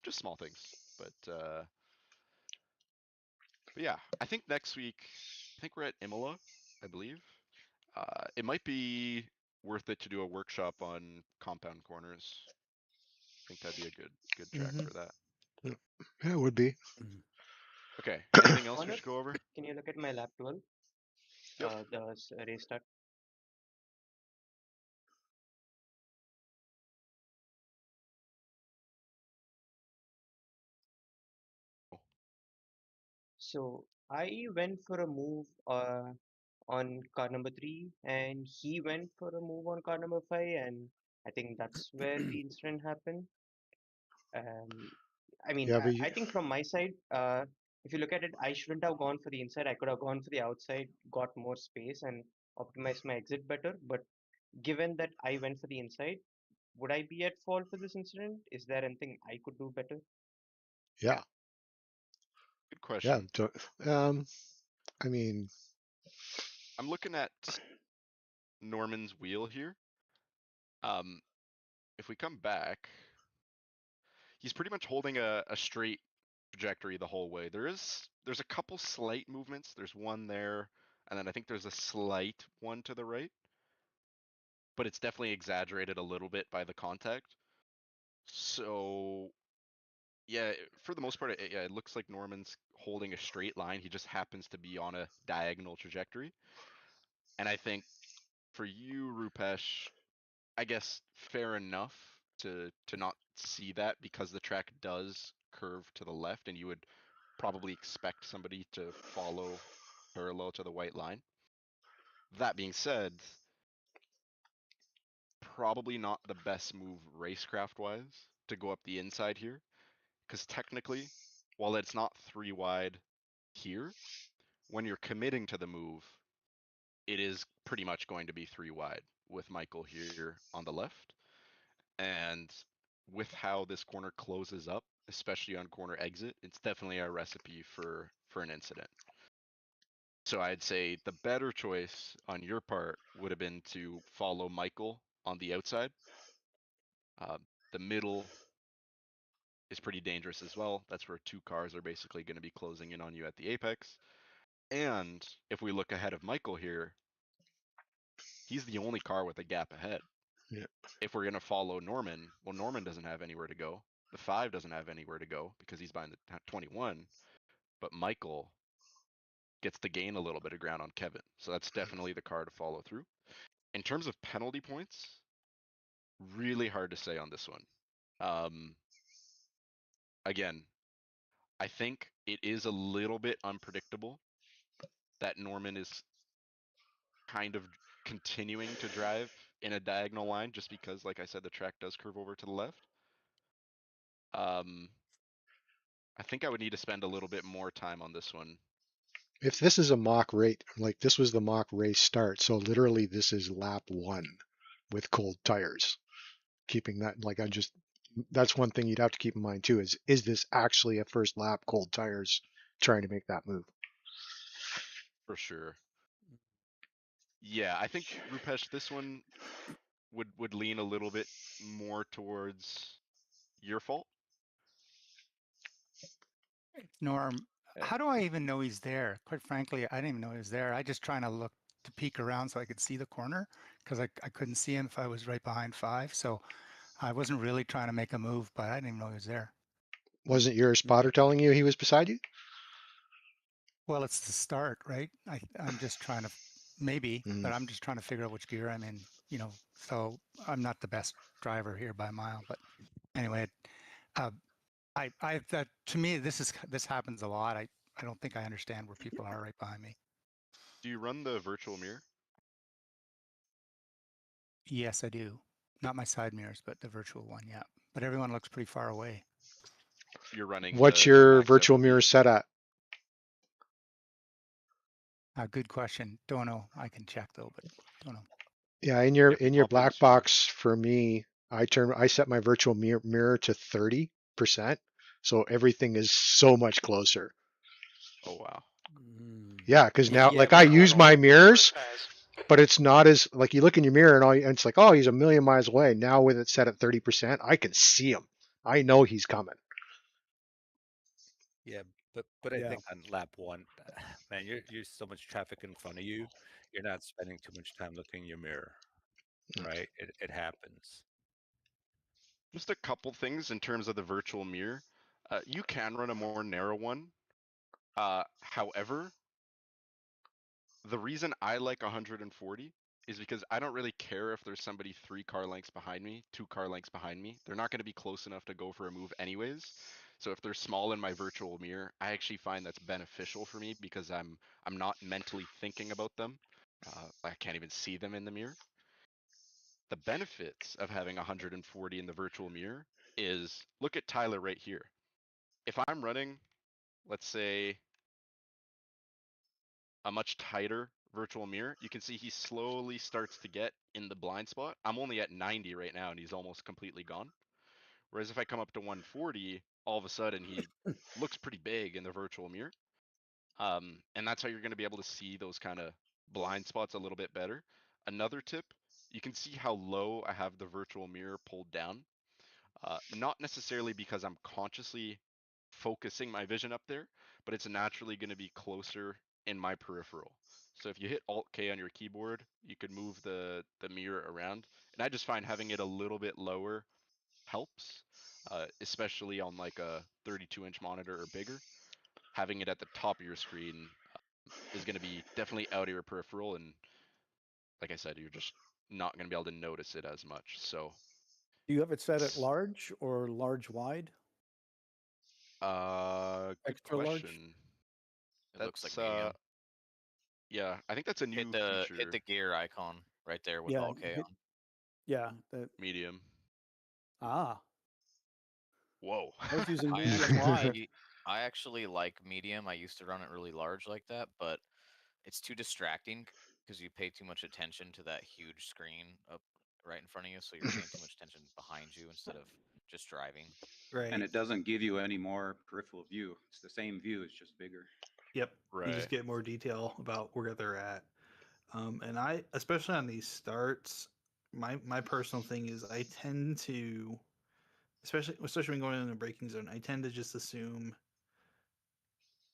just small things, but But yeah, I think next week, I think we're at Imola, I believe. It might be worth it to do a workshop on compound corners. I think that'd be a good track for that. Yeah, it would be. Okay, anything else we Connor, should go over? can you look at my lap 12? Yep. The race start. So I went for a move on car number 3, and he went for a move on car number 5, and I think that's where the incident happened. Um, I mean, Yeah, but I think from my side, if you look at it, I shouldn't have gone for the inside. I could have gone for the outside, got more space, and optimized my exit better. But given that I went for the inside, would I be at fault for this incident? Is there anything I could do better? yeah, Good question. I mean, I'm looking at Norman's wheel here. If we come back, he's pretty much holding a straight trajectory the whole way. There's a couple slight movements. There's one there, and then I think there's a slight one to the right. But it's definitely exaggerated a little bit by the contact. So yeah, for the most part, it looks like Norman's holding a straight line. He just happens to be on a diagonal trajectory. And I think for you, Rupesh, I guess fair enough to not see that because the track does curve to the left and you would probably expect somebody to follow parallel to the white line. That being said, probably not the best move racecraft wise to go up the inside here, because technically, while it's not 3 wide here, when you're committing to the move, it is pretty much going to be 3 wide with Michael here on the left. And with how this corner closes up, especially on corner exit, it's definitely a recipe for an incident. So I'd say the better choice on your part would have been to follow Michael on the outside. The middle is pretty dangerous as well. That's where 2 cars are basically going to be closing in on you at the apex. And if we look ahead of Michael here, he's the only car with a gap ahead. Yeah. If we're going to follow Norman, well, Norman doesn't have anywhere to go. The 5 doesn't have anywhere to go because he's behind the 21. But Michael gets to gain a little bit of ground on Kevin. So that's definitely the car to follow through. In terms of penalty points, really hard to say on this one. Again, I think it is a little bit unpredictable that Norman is kind of continuing to drive in a diagonal line just because, like I said, the track does curve over to the left. I think I would need to spend a little bit more time on this one. if this is a mock rate, like this was the mock race start, so literally this is lap 1 with cold tires. Keeping that, like, that's one thing you'd have to keep in mind too, is this actually a first lap cold tires trying to make that move? For sure. Yeah, I think Rupesh, this one would lean a little bit more towards your fault. Norm, how do I even know he's there? Quite frankly, I didn't even know he was there. I just trying to look to peek around so I could see the corner because I couldn't see him if I was right behind 5. So I wasn't really trying to make a move, but I didn't even know he was there. Wasn't your spotter telling you he was beside you? Well, it's the start, right? I'm just trying to, maybe, but I'm just trying to figure out which gear I'm in, so I'm not the best driver here by a mile. But anyway, to me, this happens a lot. I don't think I understand where people are right behind me. Do you run the virtual mirror? Yes, I do. Not my side mirrors, but the virtual one, yeah. But everyone looks pretty far away. You're running. What's your virtual mirror set at? Good question. Don't know. I can check though, but don't know. Yeah, in your black box for me, I set my virtual mirror to 30%, so everything is so much closer. Oh wow. Yeah, because now like I use my mirrors, but it's not as like you look in your mirror and it's like, oh, he's a million miles away. Now with it set at 30%, I can see him. I know he's coming. Yeah, But I Yeah. think on lap one, man, you're so much traffic in front of you. You're not spending too much time looking in your mirror, right? It happens. Just a couple things in terms of the virtual mirror. You can run a more narrow one. However, the reason I like 140 is because I don't really care if there's somebody 3 car lengths behind me, 2 car lengths behind me. They're not going to be close enough to go for a move anyways. So if they're small in my virtual mirror, I actually find that's beneficial for me because I'm not mentally thinking about them. I can't even see them in the mirror. The benefits of having 140 in the virtual mirror is, look at Tyler right here. If I'm running, let's say, a much tighter virtual mirror, you can see he slowly starts to get in the blind spot. I'm only at 90 right now and he's almost completely gone. Whereas if I come up to 140, all of a sudden he looks pretty big in the virtual mirror. And that's how you're going to be able to see those kind of blind spots a little bit better. Another tip, you can see how low I have the virtual mirror pulled down. Not necessarily because I'm consciously focusing my vision up there, but it's naturally going to be closer in my peripheral. So if you hit Alt K on your keyboard, you could move the mirror around. And I just find having it a little bit lower helps, especially on like a 32-inch monitor or bigger. Having it at the top of your screen is going to be definitely out of your peripheral, and like I said, you're just not going to be able to notice it as much. So Do you have it set at large or large wide? good Extra large? question. It looks like medium. Yeah, I think that's a new feature. Hit the gear icon right there with Yeah. Alt K on. Yeah. That. Medium. Ah. Whoa. I was using I medium wide. actually like medium. I used to run it really large like that, but it's too distracting because you pay too much attention to that huge screen up right in front of you. So you're paying too much attention behind you instead of just driving. Right. And it doesn't give you any more peripheral view. It's the same view, it's just bigger. Yep. Right. You just get more detail about where they're at. And I, especially on these starts, my personal thing is I tend to, especially when going in the braking zone, I tend to just assume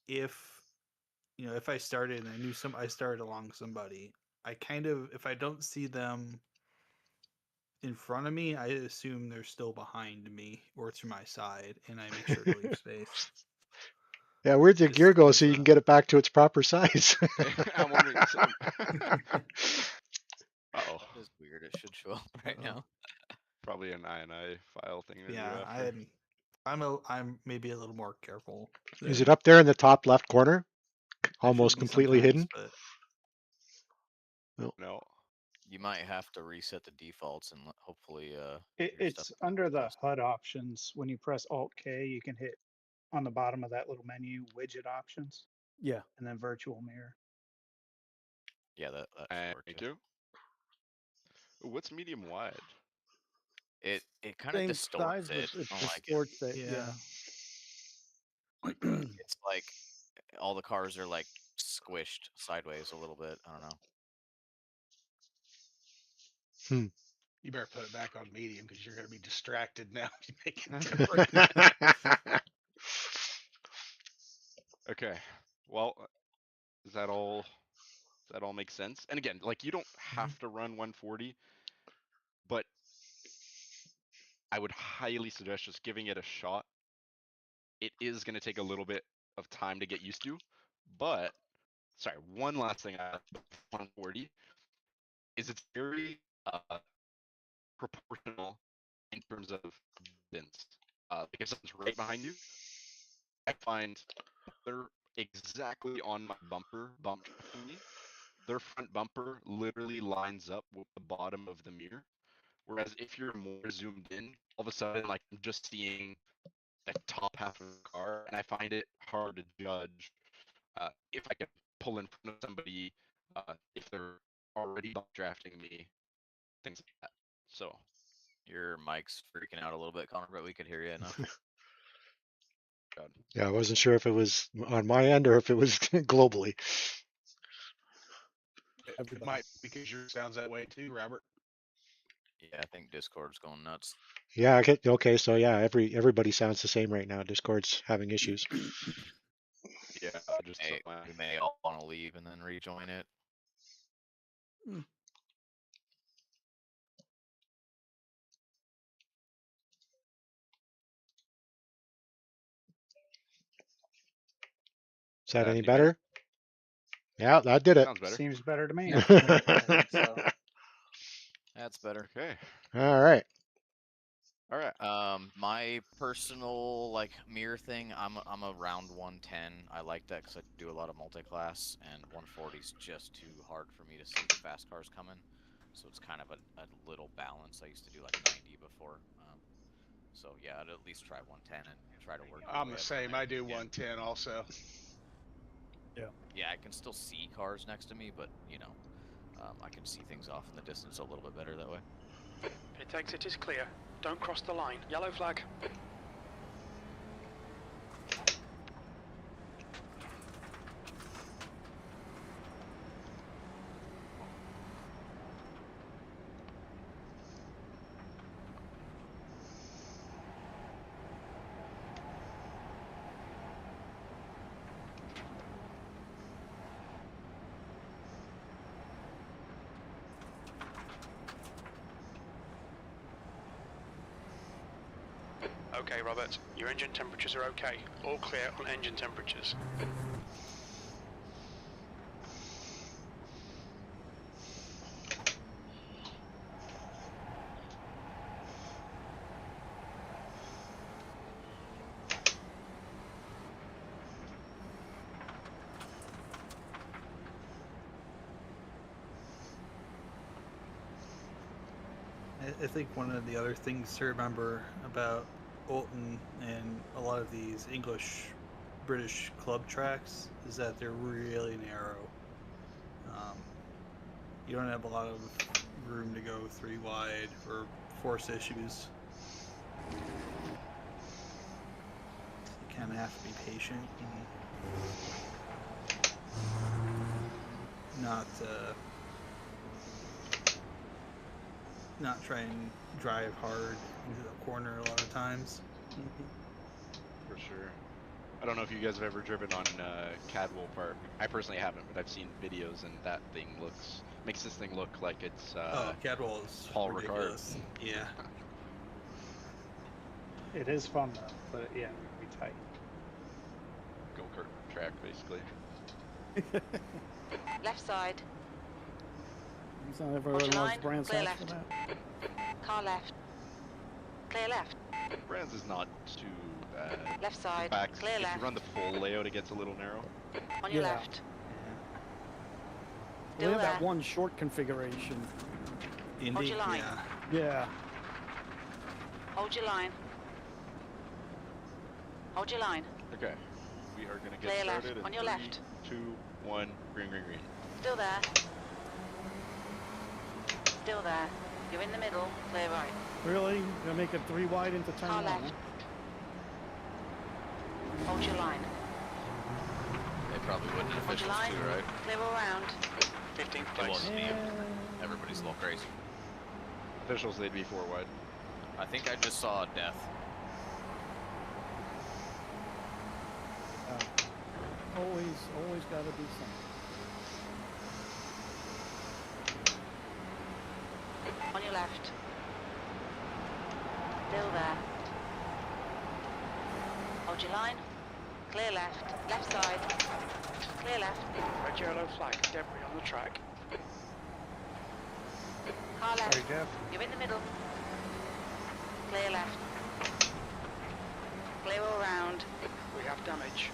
if I started and I knew I started along somebody, I kind of, if I don't see them in front of me, I assume they're still behind me or to my side, and I make sure to leave space. Yeah, where'd the gear go so you can get it back to its proper size? I'm wondering the same. Uh-oh. That is weird. It should show up right now. Probably an INI file thing to do Yeah, after. I'm maybe a little more careful. Is it up there in the top left corner? It Almost should be completely sometimes, hidden? but No. You might have to reset the defaults and hopefully your It's stuff under the HUD options. When you press Alt K, you can hit on the bottom of that little menu widget options. Yeah. And then virtual mirror. Yeah, that should work Me too. Ooh, what's medium wide? It kind of Same distorts size, it. but it I don't like it. distorts it. Yeah. Like it's like all the cars are like squished sideways a little bit. I don't know. You better put it back on medium because you're going to be distracted now. You make it different. Okay. Well, does that all make sense? And again, like you don't have to run 140, but I would highly suggest just giving it a shot. It is going to take a little bit of time to get used to, but sorry, one last thing about 140 is it's very proportional in terms of distance. Because someone's right behind you, I find they're exactly on my bumper, bump drafting me. Their front bumper literally lines up with the bottom of the mirror. Whereas if you're more zoomed in, all of a sudden, like I'm just seeing the top half of the car, and I find it hard to judge if I can pull in front of somebody if they're already bump drafting me, things like that. So your mic's freaking out a little bit, Connor, but we could hear you enough. God. Yeah, I wasn't sure if it was on my end or if it was globally. It might, because yours sounds that way too, Robert. Yeah, I think Discord's going nuts. Yeah, okay, so yeah, everybody sounds the same right now. Discord's having issues. just we may all want to leave and then rejoin it. Is that any better? Yeah, that did it. Sounds better. Seems better to me. Yeah, I think so. That's better. Okay. All right. All right. My personal like mirror thing, I'm a round 110. I like that because I do a lot of multi-class, and 140 is just too hard for me to see the fast cars coming. So it's kind of a little balance. I used to do like 90 before. So yeah, I'd at least try 110 and try to work. I'm the same. I do 110 also. Yeah, I can still see cars next to me, but you know, I can see things off in the distance a little bit better that way. Pit exit is clear. Don't cross the line. Yellow flag. Okay, Robert. Your engine temperatures are okay. All clear on engine temperatures. I think one of the other things to remember about Oulton and a lot of these British club tracks is that they're really narrow. You don't have a lot of room to go 3 wide or force issues. You kind of have to be patient and not try and drive hard into the corner a lot of times. For sure. I don't know if you guys have ever driven on Cadwell Park. I personally haven't, but I've seen videos, and that thing makes this thing look like it's Cadwell is Paul ridiculous. Ricard. Yeah. It is fun though, but yeah, it'd be tight. Go-kart track, basically. Left side. He's not ever Hold your loves line. Brands Clear Hatch for left. that. Car left. Clear left. Brands is not too bad. Left side. In fact, Clear if left. you run the full layout, it gets a little narrow. On your Yeah. left. We Still have that there. one short configuration. Hold your line. Yeah. Hold your line. Hold your line. Okay. We are going to get Clear left. started in On your 3, left. 2, 1, green, green, green. Still there. Still there. You're in the middle. Clear right. Really? Gonna make it 3 wide into turn Car 1, left. Hold your line. They probably wouldn't have Hold your officials line. too, right? Clear all round. 15th It place. wasn't me. Everybody's a little crazy. Officials, they'd be 4 wide. I think I just saw a death. Always gotta be something. On your left. Still there. Hold your line. Clear left. Left side. Clear left. Red yellow flag. Debris on the track. Car left. Sorry, Jeff. You're in the middle. Clear left. Clear all round. We have damage.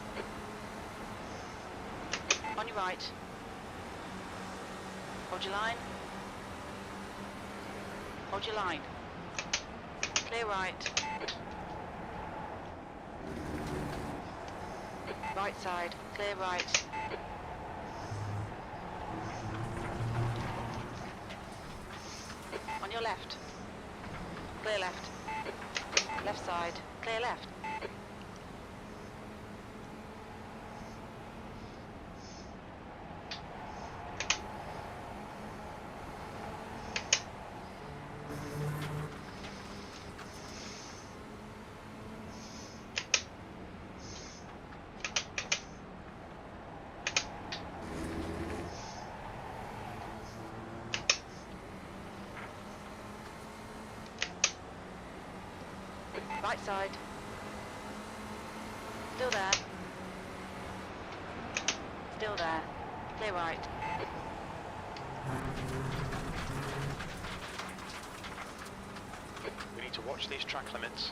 On your right. Hold your line. Hold your line. Clear right. Right side. Clear right. On your left. Clear left. Left side. Clear left. Right side. Still there. Still there. Clear right. We need to watch these track limits.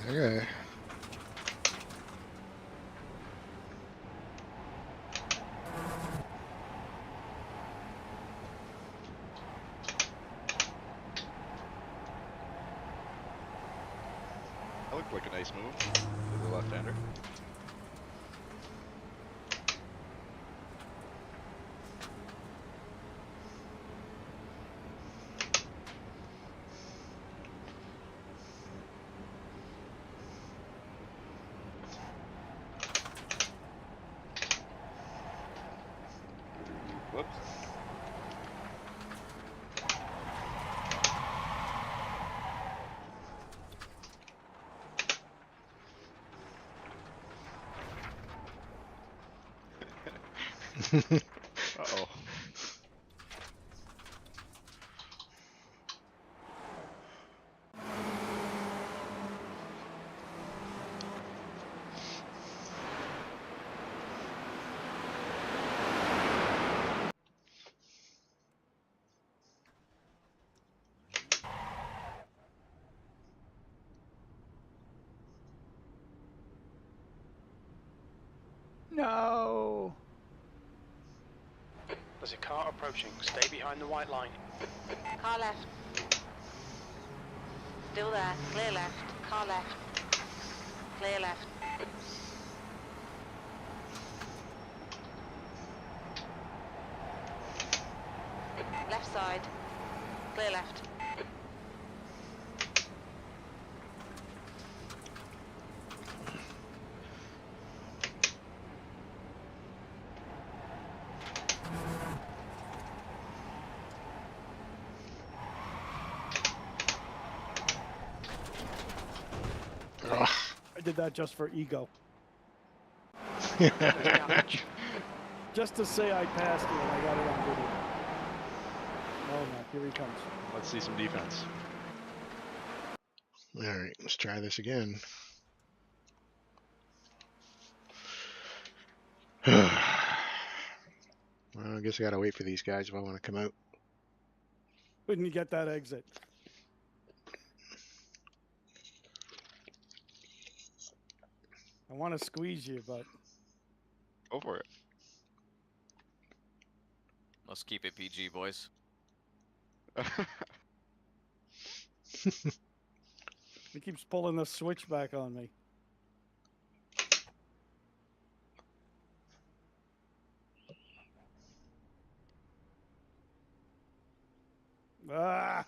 Okay. That looked like a nice move for the left-hander. Whoops. Uh-oh. No. There's a car approaching. Stay behind the white line. Car left. Still there. Clear left. Car left. Clear left. Left side. Clear left. I did that just for ego. Just to say I passed it and I got it on video. Oh no, here he comes. Let's see some defense. All right, let's try this again. Well, I guess I gotta wait for these guys if I want to come out. Couldn't you get that exit? I want to squeeze you, but Go for it. Let's keep it PG, boys. he keeps pulling the switch back on me. Ah!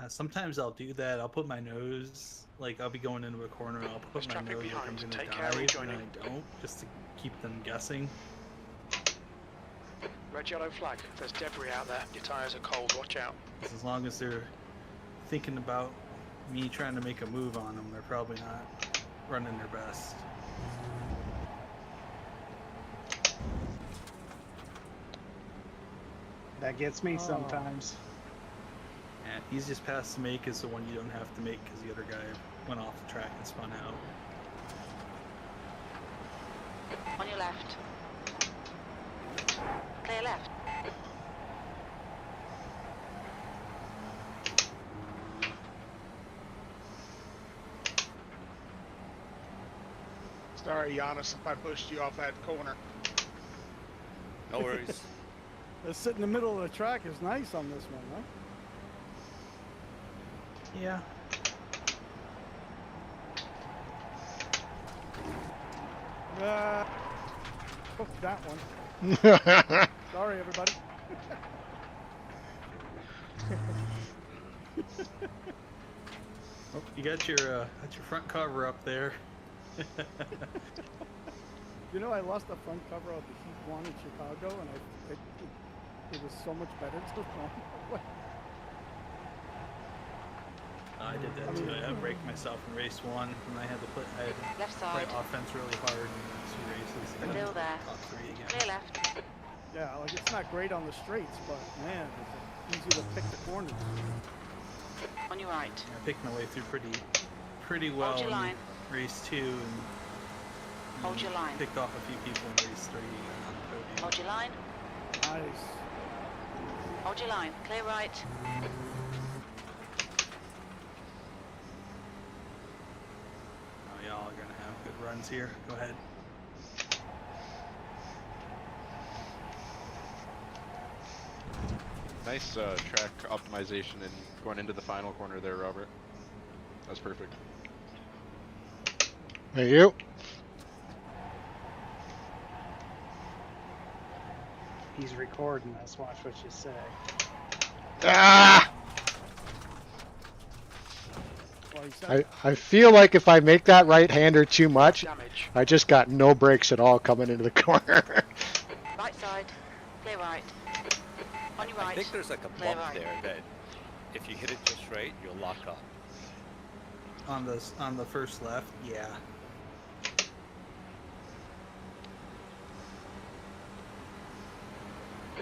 Sometimes I'll do that. I'll put my nose, like I'll be going into a corner and I'll put my nose like I'm gonna dive, and I don't, just to keep them guessing. Red yellow flag. There's debris out there. Your tires are cold. Watch out. As long as they're thinking about me trying to make a move on them, they're probably not running their best. That gets me sometimes. And easiest pass to make is the one you don't have to make because the other guy went off the track and spun out. On your left. Clear left. Sorry, Giannis, if I pushed you off that corner. No worries. The sit in the middle of the track is nice on this one, huh? Yeah. Oh, that one. Sorry, everybody. Oh, you got your front cover up there. You know, I lost the front cover of the Heat 1 in Chicago, and it was so much better to run. did that too. I outbraked myself in race 1, and I had to play Left play side. offense really hard in the next 2 races. to get Still into the there. top 3 again. Clear left. Yeah, like it's not great on the straights, but man, it's easy to pick the corners. On your right. I picked my way through pretty well Hold your in line. race 2, and Hold your line. picked off a few people in race 3 on the podium. Hold your line. Nice. Hold your line. Clear right. Oh, y'all are gonna have good runs here. Go ahead. Nice track optimization and going into the final corner there, Robert. That's perfect. Thank you. He's recording us. Watch what you say. Ah! I feel like if I make that right-hander too much, I just got no brakes at all coming into the corner. Right side. Clear right. On your right. I think there's like a Clear bump right. there that if you hit it just right, you'll lock up. On the first left, yeah.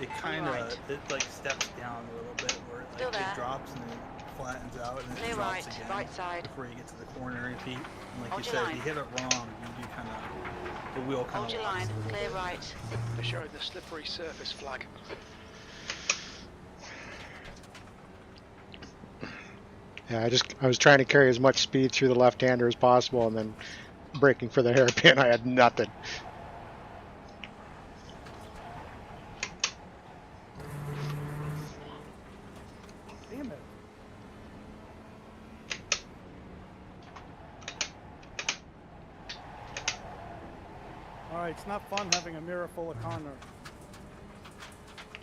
It kind of it like steps down a little bit where Still like there. it drops and then flattens out and then Clear it drops right. again Right side. before you get to the corner. And and like Hold you your said, line. if you hit it wrong, you do kind of the wheel kind Hold of your locks line. a little Clear bit. right. They're showing the slippery surface flag. Yeah, I was trying to carry as much speed through the left-hander as possible, and then braking for the hairpin. I had nothing. Damn it. Alright, it's not fun having a mirror full of corners.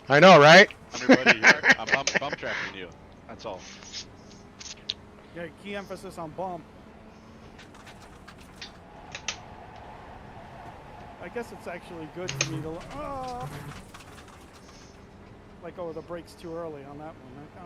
I know, right? I'm your buddy. I'm bump tracking you. That's all. Yeah, key emphasis on bump. I guess it's actually good for me to let go of the brakes too early on that one. Right?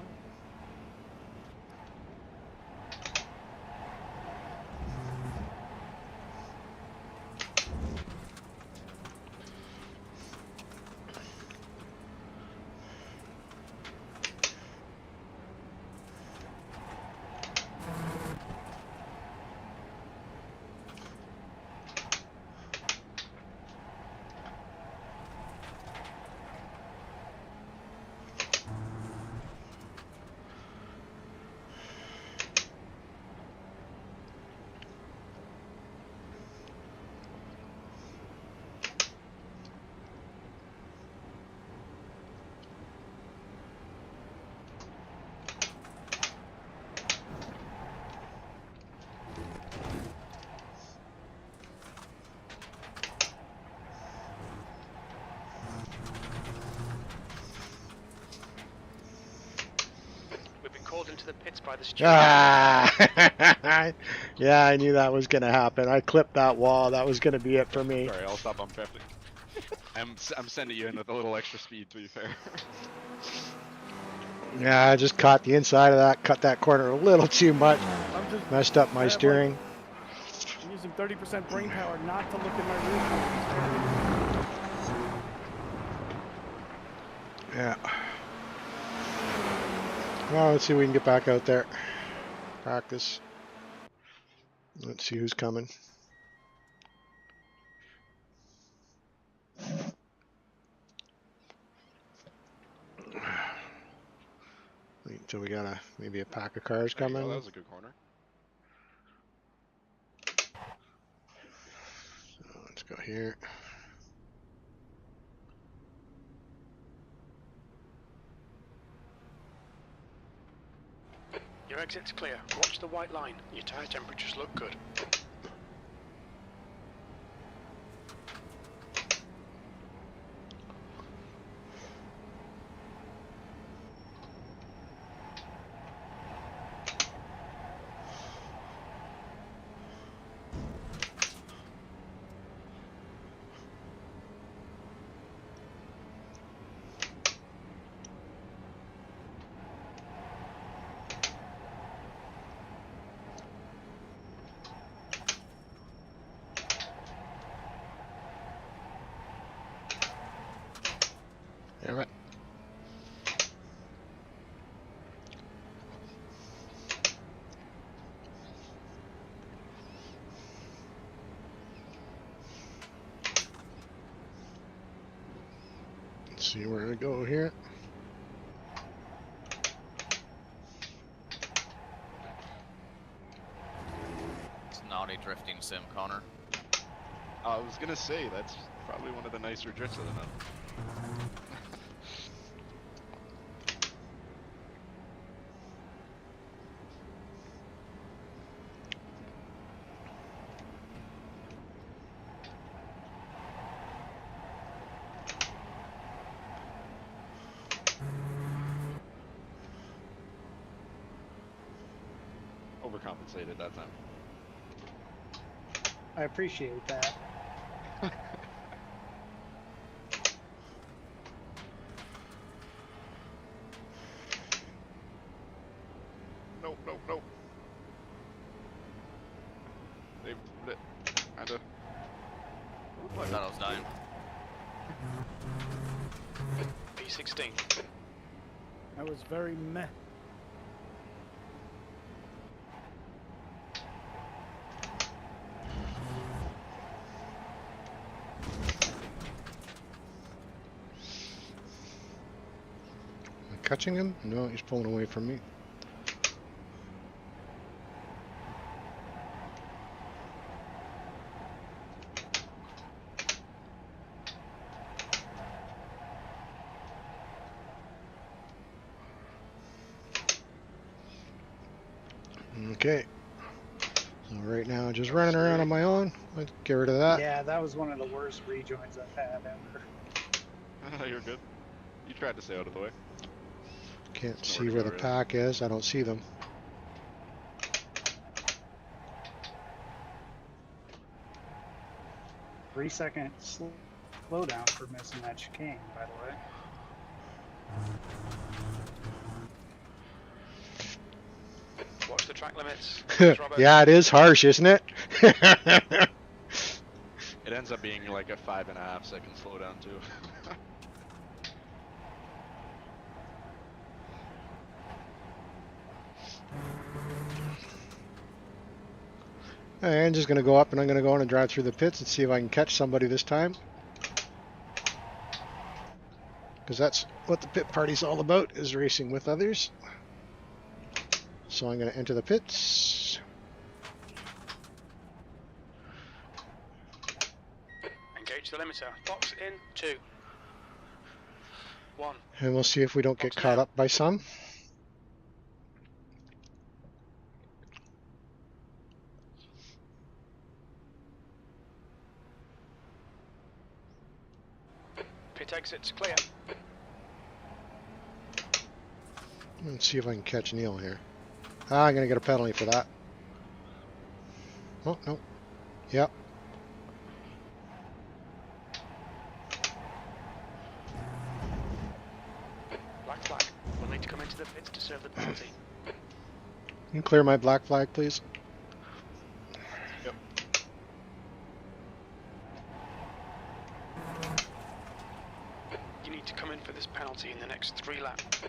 We've been called into the pits by the steward. Ah! Yeah, I knew that was going to happen. I clipped that wall. That was going to be it for me. Sorry, I'll stop bump traffic. I'm sending you in with a little extra speed, to be fair. Yeah, I just caught the inside of that, cut that corner a little too much, messed up my steering. I'm using 30% brain power not to look at my rear view. Yeah. Well, let's see if we can get back out there. Practice. Let's see who's coming. Wait until we got maybe a pack of cars There you coming. go, that was a good corner. So let's go here. Your exit's clear. Watch the white line. Your tyre temperatures look good. see where to go here. It's naughty drifting sim, Connor. I was gonna say that's probably one of the nicer drifts of the map. Overcompensated that time. I appreciate that. Nope, nope, nope. They lit. Kinda. I thought I was dying. P16. That was very meh. Am I catching him? No, he's pulling away from me. Okay. So right now, just running around on my own. Let's get rid of that. Yeah, that was one of the worst rejoins I've had ever. You're good. You tried to stay out of the way. Can't It's see not where the really. pack is. I don't see them. Three-second slowdown for missing that chicane, by the way. Watch the track limits. Yeah, it is harsh, isn't it? It ends up being like a 5.5 second slowdown too. I'm just going to go up and I'm going to go on and drive through the pits and see if I can catch somebody this time. Because that's what the pit party's all about, is racing with others. So I'm going to enter the pits. Engage the limiter. Box in 2. 1. And we'll see if we don't get caught up by some. Pit exits clear. Let's see if I can catch Neil here. Ah, I'm going to get a penalty for that. Oh, no. Yep. Black flag. We'll need to come into the pits to serve the penalty. Can you clear my black flag, please? Yep. You need to come in for this penalty in the next 3 laps.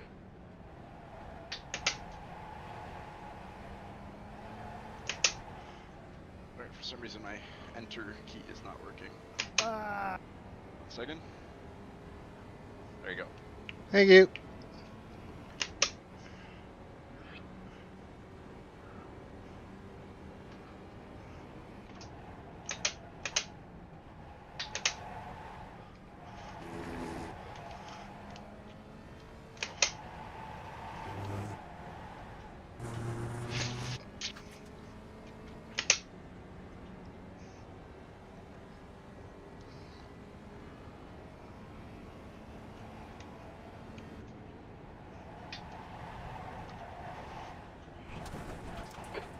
Alright, for some reason my enter key is not working. 1 second. There you go. Thank you.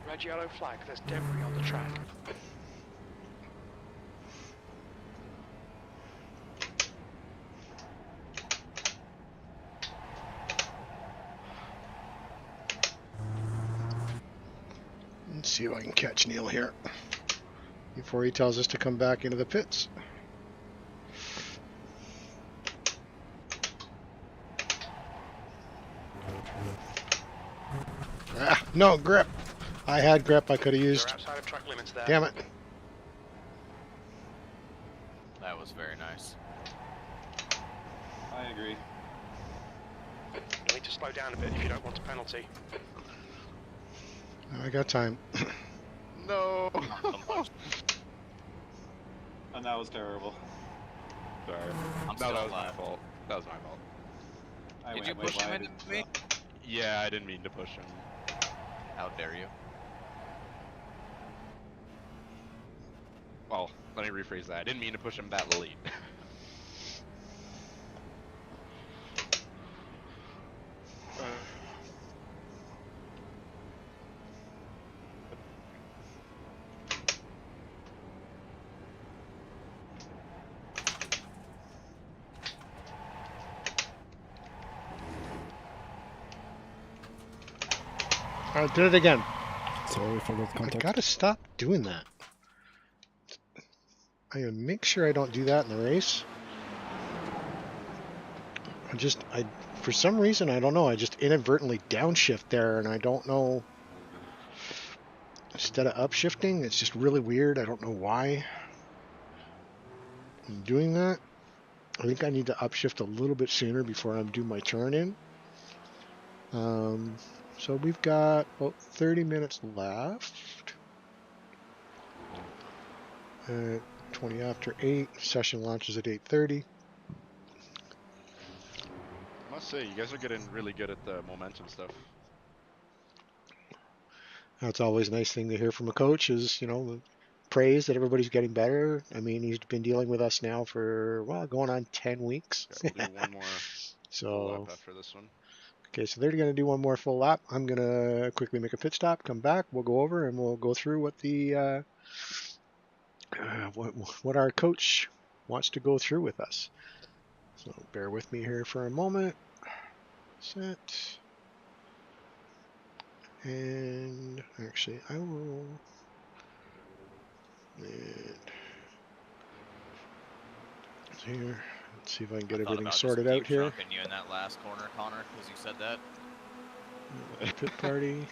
Red yellow flag. There's debris on the track. Let's see if I can catch Neil here before he tells us to come back into the pits. Ah, no grip. I had grip. I could have used. You're outside of track limits there. Damn it. That was very nice. I agree. You need to slow down a bit if you don't want a penalty. I got time. No. And that was terrible. Sorry. I'm No, still that was my alive. fault. That was my fault. Did you push him into me? Yeah, I didn't mean to push him. How dare you? Well, let me rephrase that. I didn't mean to push him that late. I did it again. Sorry for that I contact. gotta stop doing that. I gotta make sure I don't do that in the race. For some reason, I don't know, I just inadvertently downshift there, and I don't know. Instead of upshifting, it's just really weird. I don't know why I'm doing that. I think I need to upshift a little bit sooner before I do my turn in. So we've got about 30 minutes left. 20 after 8. Session launches at 8:30. I must say, you guys are getting really good at the momentum stuff. That's always a nice thing to hear from a coach is, the praise that everybody's getting better. I mean, he's been dealing with us now for, well, going on 10 weeks. Yeah, we'll do one more full lap after this one. Okay, so they're going to do one more full lap. I'm going to quickly make a pit stop, come back, we'll go over, and we'll go through what the what our coach wants to go through with us. So bear with me here for a moment. Set. And actually, I will. And here, let's see if I can get everything sorted out here. Chunking you in that last corner, Connor, because you said that. Pit party.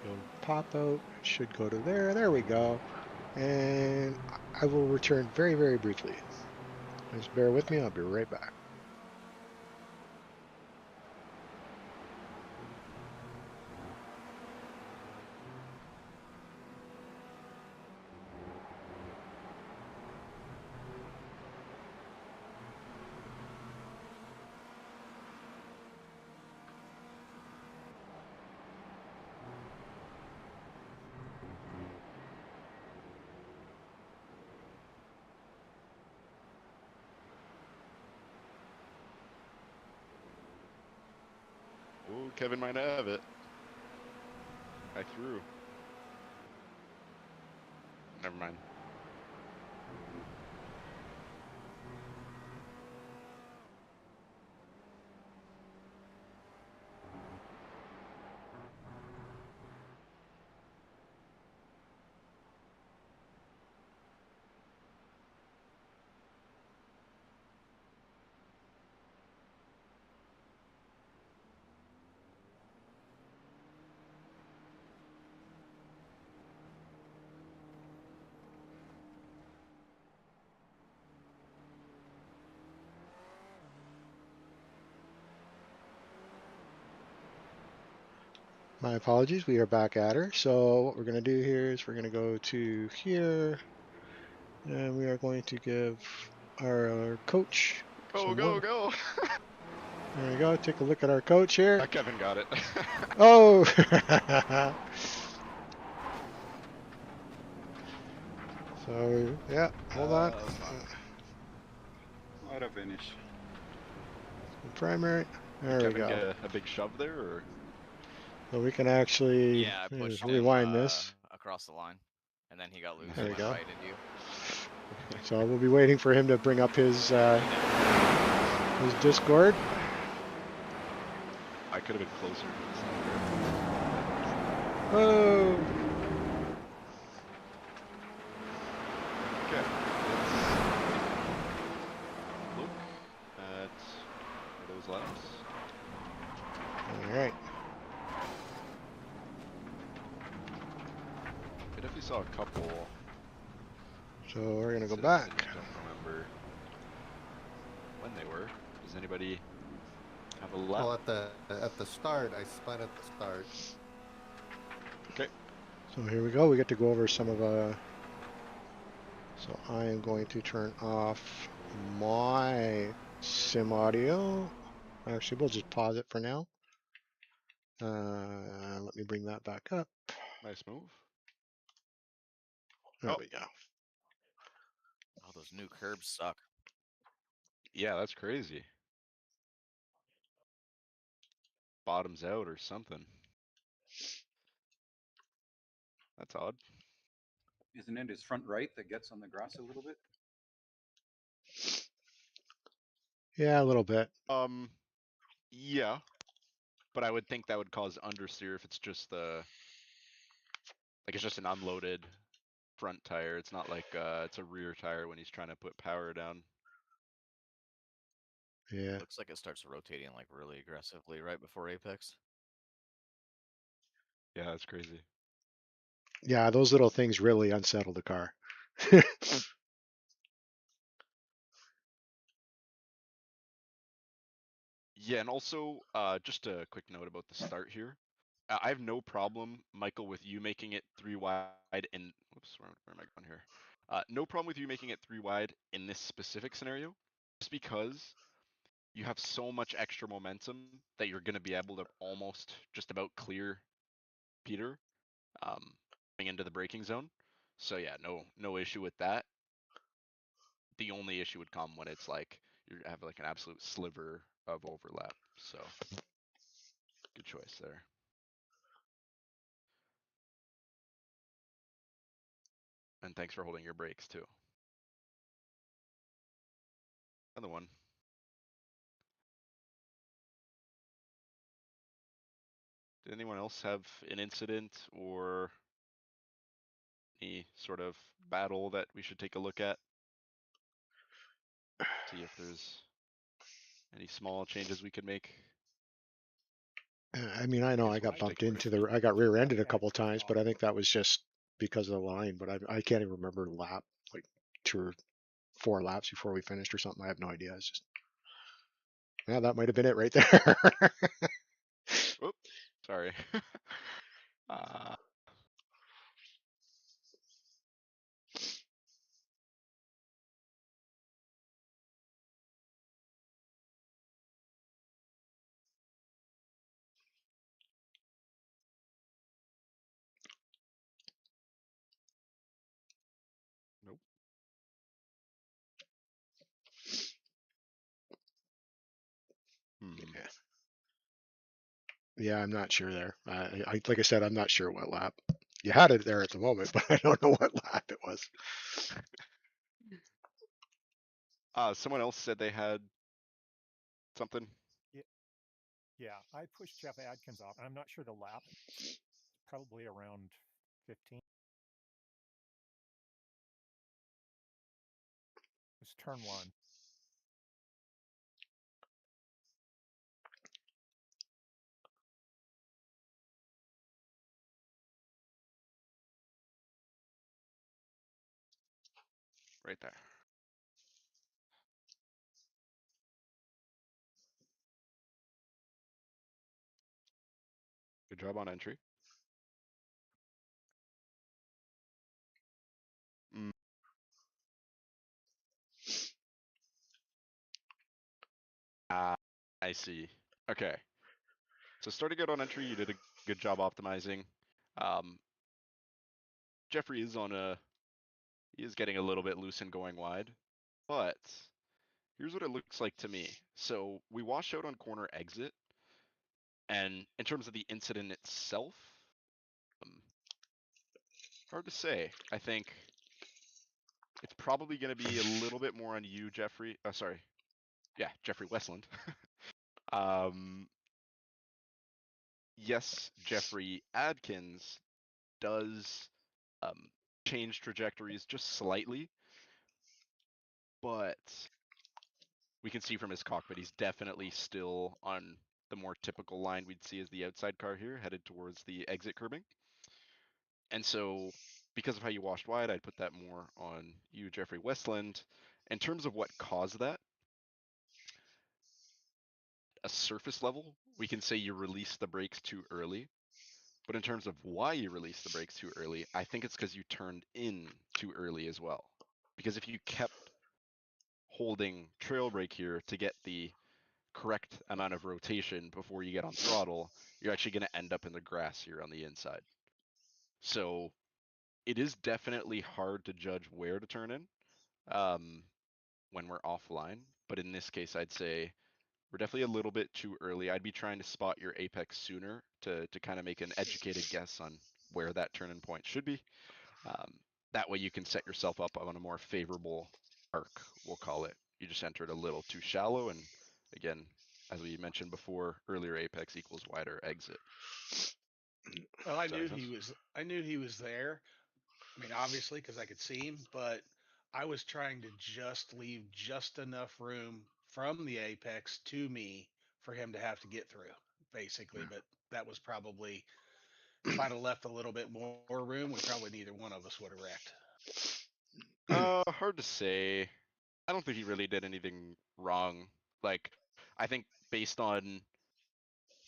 We'll go pop out. It should go to there. There we go. And I will return very, very briefly. Just bear with me. I'll be right back. Ooh, Kevin might have it. I threw. Never mind. My apologies, we are back at her. So what we're going to do here is we're going to go to here, and we are going to give our coach Go, go, go! There we go. Take a look at our coach here. Kevin got it. Oh! So, yeah, hold on. What a finish. Primary. There Did we Kevin go. get a big shove there, or? So we can actually rewind this. Across the line, and then he got loose There and we went go. right into you. So we'll be waiting for him to bring up his Discord. I could have been closer. Oh! Okay, let's look at those laps. All right. I definitely saw a couple. So we're gonna go incidents. back. I just don't remember when they were. Does anybody have a lap? Well, at the start, I spun at the start. Okay. So here we go. We get to go over some of So I am going to turn off my sim audio. Actually, we'll just pause it for now. Let me bring that back up. Nice move. There we go. Oh, those new curbs suck. Yeah, that's crazy. Bottoms out or something. That's odd. Isn't it his front right that gets on the grass a little bit? Yeah, a little bit. Yeah, but I would think that would cause understeer if it's just like it's just an unloaded front tire. It's not like it's a rear tire when he's trying to put power down. Yeah. Looks like it starts rotating like really aggressively right before apex. Yeah, that's crazy. Yeah, those little things really unsettle the car. Yeah, and also just a quick note about the start here. I have no problem, Michael, with you making it 3 wide and whoops, where am I going here? No problem with you making it 3 wide in this specific scenario, just because you have so much extra momentum that you're going to be able to almost just about clear Peter going into the braking zone. So yeah, no issue with that. The only issue would come when it's like you have like an absolute sliver of overlap. So good choice there. And thanks for holding your brakes too. Another one. Did anyone else have an incident or any sort of battle that we should take a look at? See if there's any small changes we could make. I mean, I know I got bumped into I got rear-ended a couple times, but I think that was just because of the line. But I can't even remember the lap, like 2 or 4 laps before we finished or something. I have no idea. It's just, yeah, that might have been it right there. Oop, sorry. uh, nope. Yeah. Yeah, I'm not sure there. Like I said, I'm not sure what lap. You had it there at the moment, but I don't know what lap it was. Someone else said they had something. Yeah, I pushed Jeff Adkins off, and I'm not sure the lap. Probably around 15. It was turn 1. Right there. Good job on entry. Mm. I see. Okay. So starting out on entry, you did a good job optimizing. Jeffrey is he is getting a little bit loose and going wide, but here's what it looks like to me. So we wash out on corner exit, and in terms of the incident itself, hard to say. I think it's probably going to be a little bit more on you, Jeffrey. Sorry. Yeah, Jeffrey Westland. Yes, Jeffrey Adkins does change trajectories just slightly, but we can see from his cockpit he's definitely still on the more typical line we'd see as the outside car here, headed towards the exit curbing. And so, because of how you washed wide, I'd put that more on you, Jeffrey Westland. In terms of what caused that, a surface level, we can say you release the brakes too early. But in terms of why you release the brakes too early, I think it's because you turned in too early as well. Because if you kept holding trail brake here to get the correct amount of rotation before you get on throttle, you're actually going to end up in the grass here on the inside. So it is definitely hard to judge where to turn in when we're offline. But in this case, I'd say we're definitely a little bit too early. I'd be trying to spot your apex sooner to kind of make an educated guess on where that turn-in point should be. That way you can set yourself up on a more favorable arc, we'll call it. You just entered a little too shallow, and again, as we mentioned before, earlier apex equals wider exit. Well, I Does that knew make he sense? was. I knew he was there. I mean, obviously, because I could see him, but I was trying to just leave just enough room from the apex to me for him to have to get through, basically. But that was probably, if I'd have left a little bit more room, we probably neither one of us would have wrecked. Hard to say. I don't think he really did anything wrong. Like, I think based on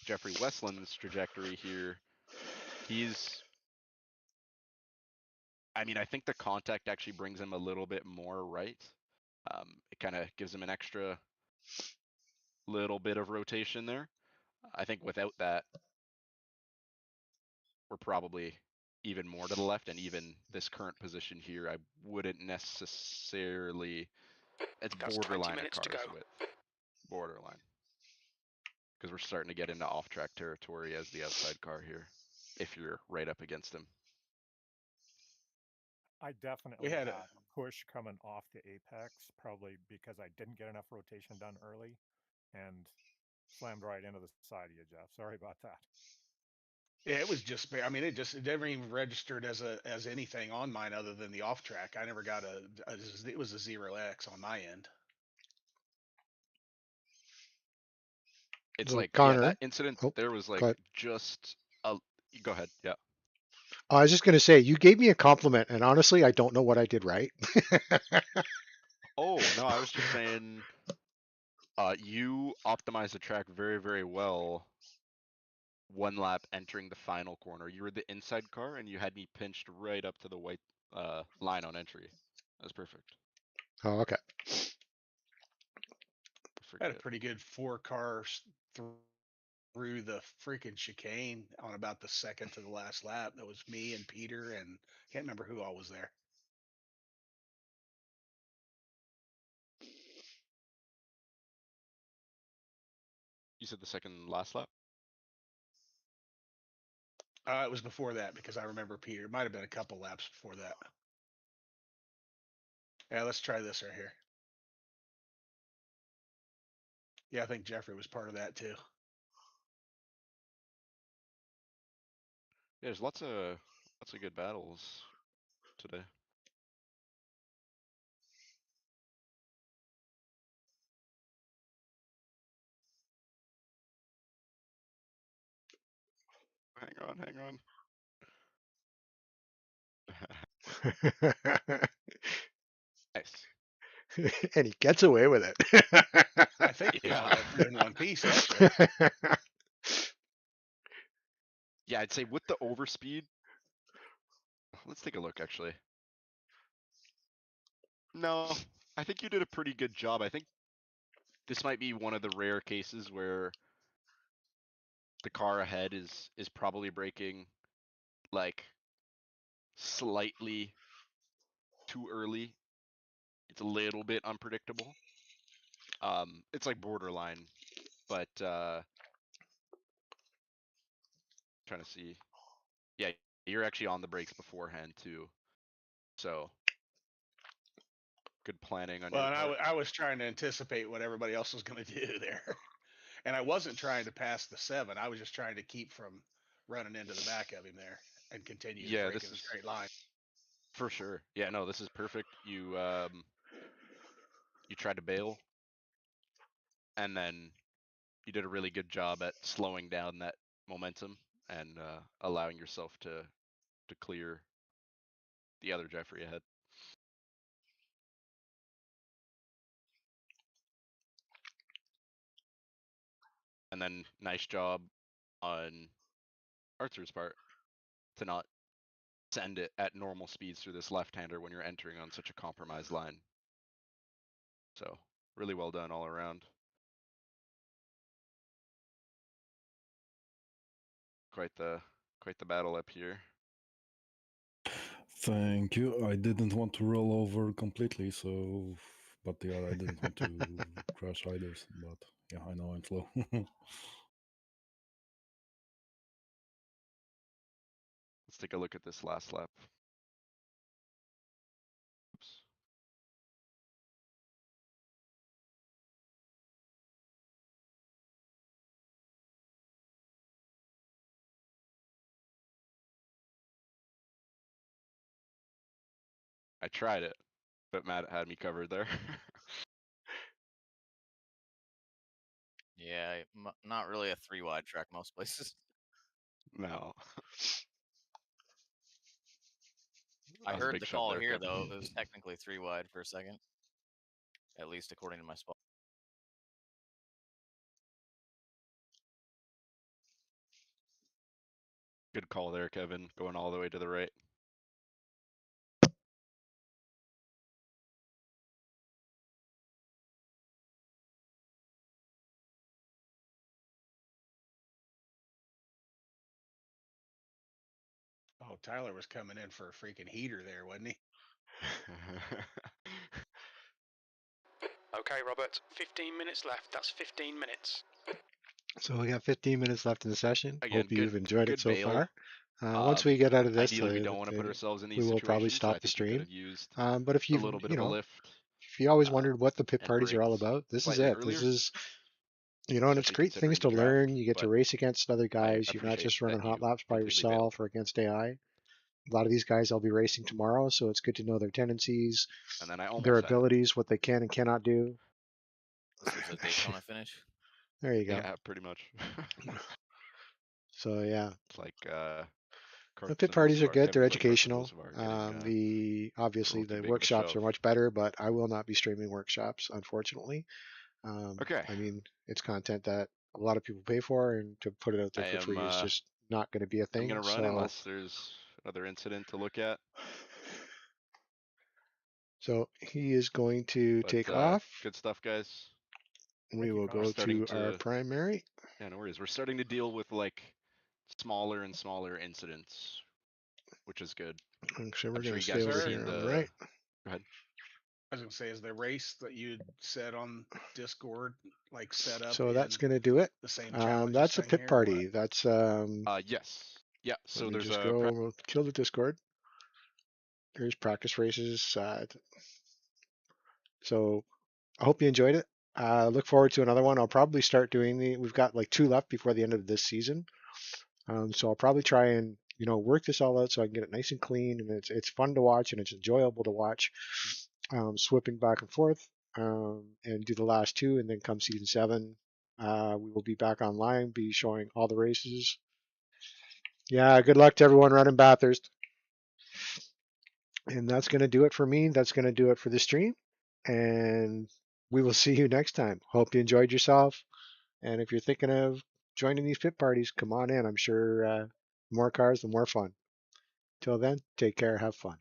Jeffrey Westland's trajectory here, he's. I mean, I think the contact actually brings him a little bit more right. It kind of gives him an extra little bit of rotation there. I think without that, we're probably even more to the left, and even this current position here, I wouldn't necessarily. It's That's 20 borderline a minutes to car's go. width. Borderline. Because we're starting to get into off-track territory as the outside car here, if you're right up against him. I definitely had a push coming off the apex, probably because I didn't get enough rotation done early and slammed right into the side of you, Jeff. Sorry about that. Yeah, it was just. I mean, it never even registered as anything on mine other than the off track. I never got it was a 0x on my end. It's So like, Connor, yeah, that incident there was like go ahead. just a. Go ahead, yeah. I was just going to say, you gave me a compliment, and honestly, I don't know what I did right. Oh, no, I was just saying you optimized the track very, very well one lap entering the final corner. You were the inside car, and you had me pinched right up to the white line on entry. That was perfect. Oh, okay. I had a pretty good 4 car through the freaking chicane on about the second to the last lap. That was me and Peter, and can't remember who all was there. You said the second last lap? It was before that because I remember Peter. It might have been a couple laps before that. Yeah, let's try this right here. Yeah, I think Jeffrey was part of that too. Yeah, there's lots of good battles today. Hang on. Nice. And he gets away with it. I think he held that 3 in 1 piece, actually. Yeah, I'd say with the overspeed. Let's take a look, actually. No, I think you did a pretty good job. I think this might be one of the rare cases where the car ahead is probably braking like slightly too early. It's a little bit unpredictable. It's like borderline, but trying to see. Yeah, you're actually on the brakes beforehand too. So good planning on Well, your and part. I was trying to anticipate what everybody else was going to do there. And I wasn't trying to pass the 7. I was just trying to keep from running into the back of him there and continue to Yeah, break this in a is straight line. for sure. Yeah, no, this is perfect. You tried to bail, and then you did a really good job at slowing down that momentum and allowing yourself to clear the other Jeffrey ahead. And then nice job on Arthur's part to not send it at normal speeds through this left-hander when you're entering on such a compromised line. So really well done all around. Quite the battle up here. Thank you. I didn't want to roll over completely, so but yeah, I didn't want to crash either. But yeah, I know I'm slow. Let's take a look at this last lap. Oops. I tried it, but Matt had me covered there. Yeah, not really a 3-wide track most places. No. I That was a heard big the shove call there, here, Kevin. though. It was technically 3-wide for a second. At least according to my spot. Good call there, Kevin, going all the way to the right. Oh, Tyler was coming in for a freaking heater there, wasn't he? Okay, Robert, 15 minutes left. That's 15 minutes. So we got 15 minutes left in the session. Again, Hope you've enjoyed it good so bail. far. Once we get out of this, Ideally, we don't want to put ourselves in we these will probably situations. So I stop the think we could stream. have used But if a you've, little bit you of a know, lift. if you always wondered what the pit And parties are all Brittens about, this is slightly it. earlier. This is, you know, and it's Especially great things to considering the draft, learn. You get to but race against other I guys. You're not appreciate just running that you hot laps by completely bailed. yourself or against AI. A lot of these guys I'll be racing tomorrow, so it's good to know their tendencies, And then I their almost had it. abilities, what they can and cannot do. This was a Daytona finish. There you go. Yeah, pretty much. So yeah, It's like the pit parties are good. They're educational. Obviously the big of a workshops are shove. much better, but I will not be streaming workshops, unfortunately. Okay. I mean, it's content that a lot of people pay for, and to put it out there for free is just not going to be a thing. I'm gonna run so, unless there's another incident to look at. So he is going to take off. Good stuff, guys. We will go to our primary. Yeah, no worries. We're starting to deal with like smaller and smaller incidents, which is good. Actually, we're I'm sure going to you guys stay have over seen here on the. the right. Go ahead. I was gonna say, is the race that you said on Discord like set up? So that's going to do it. The same challenge. That's a pit party. That's yes. Yeah. So let me there's just a. go. We'll kill the Discord. Here's practice races. So I hope you enjoyed it. Look forward to another one. I'll probably start doing we've got like 2 left before the end of this season. So I'll probably try and, you know, work this all out so I can get it nice and clean, and it's fun to watch and it's enjoyable to watch. Swipping back and forth, and do the last 2, and then come season 7, we will be back online, be showing all the races. Yeah, good luck to everyone running Bathurst. And that's going to do it for me. That's going to do it for the stream. And we will see you next time. Hope you enjoyed yourself. And if you're thinking of joining these pit parties, come on in. I'm sure the more cars, the more fun. Till then, take care. Have fun.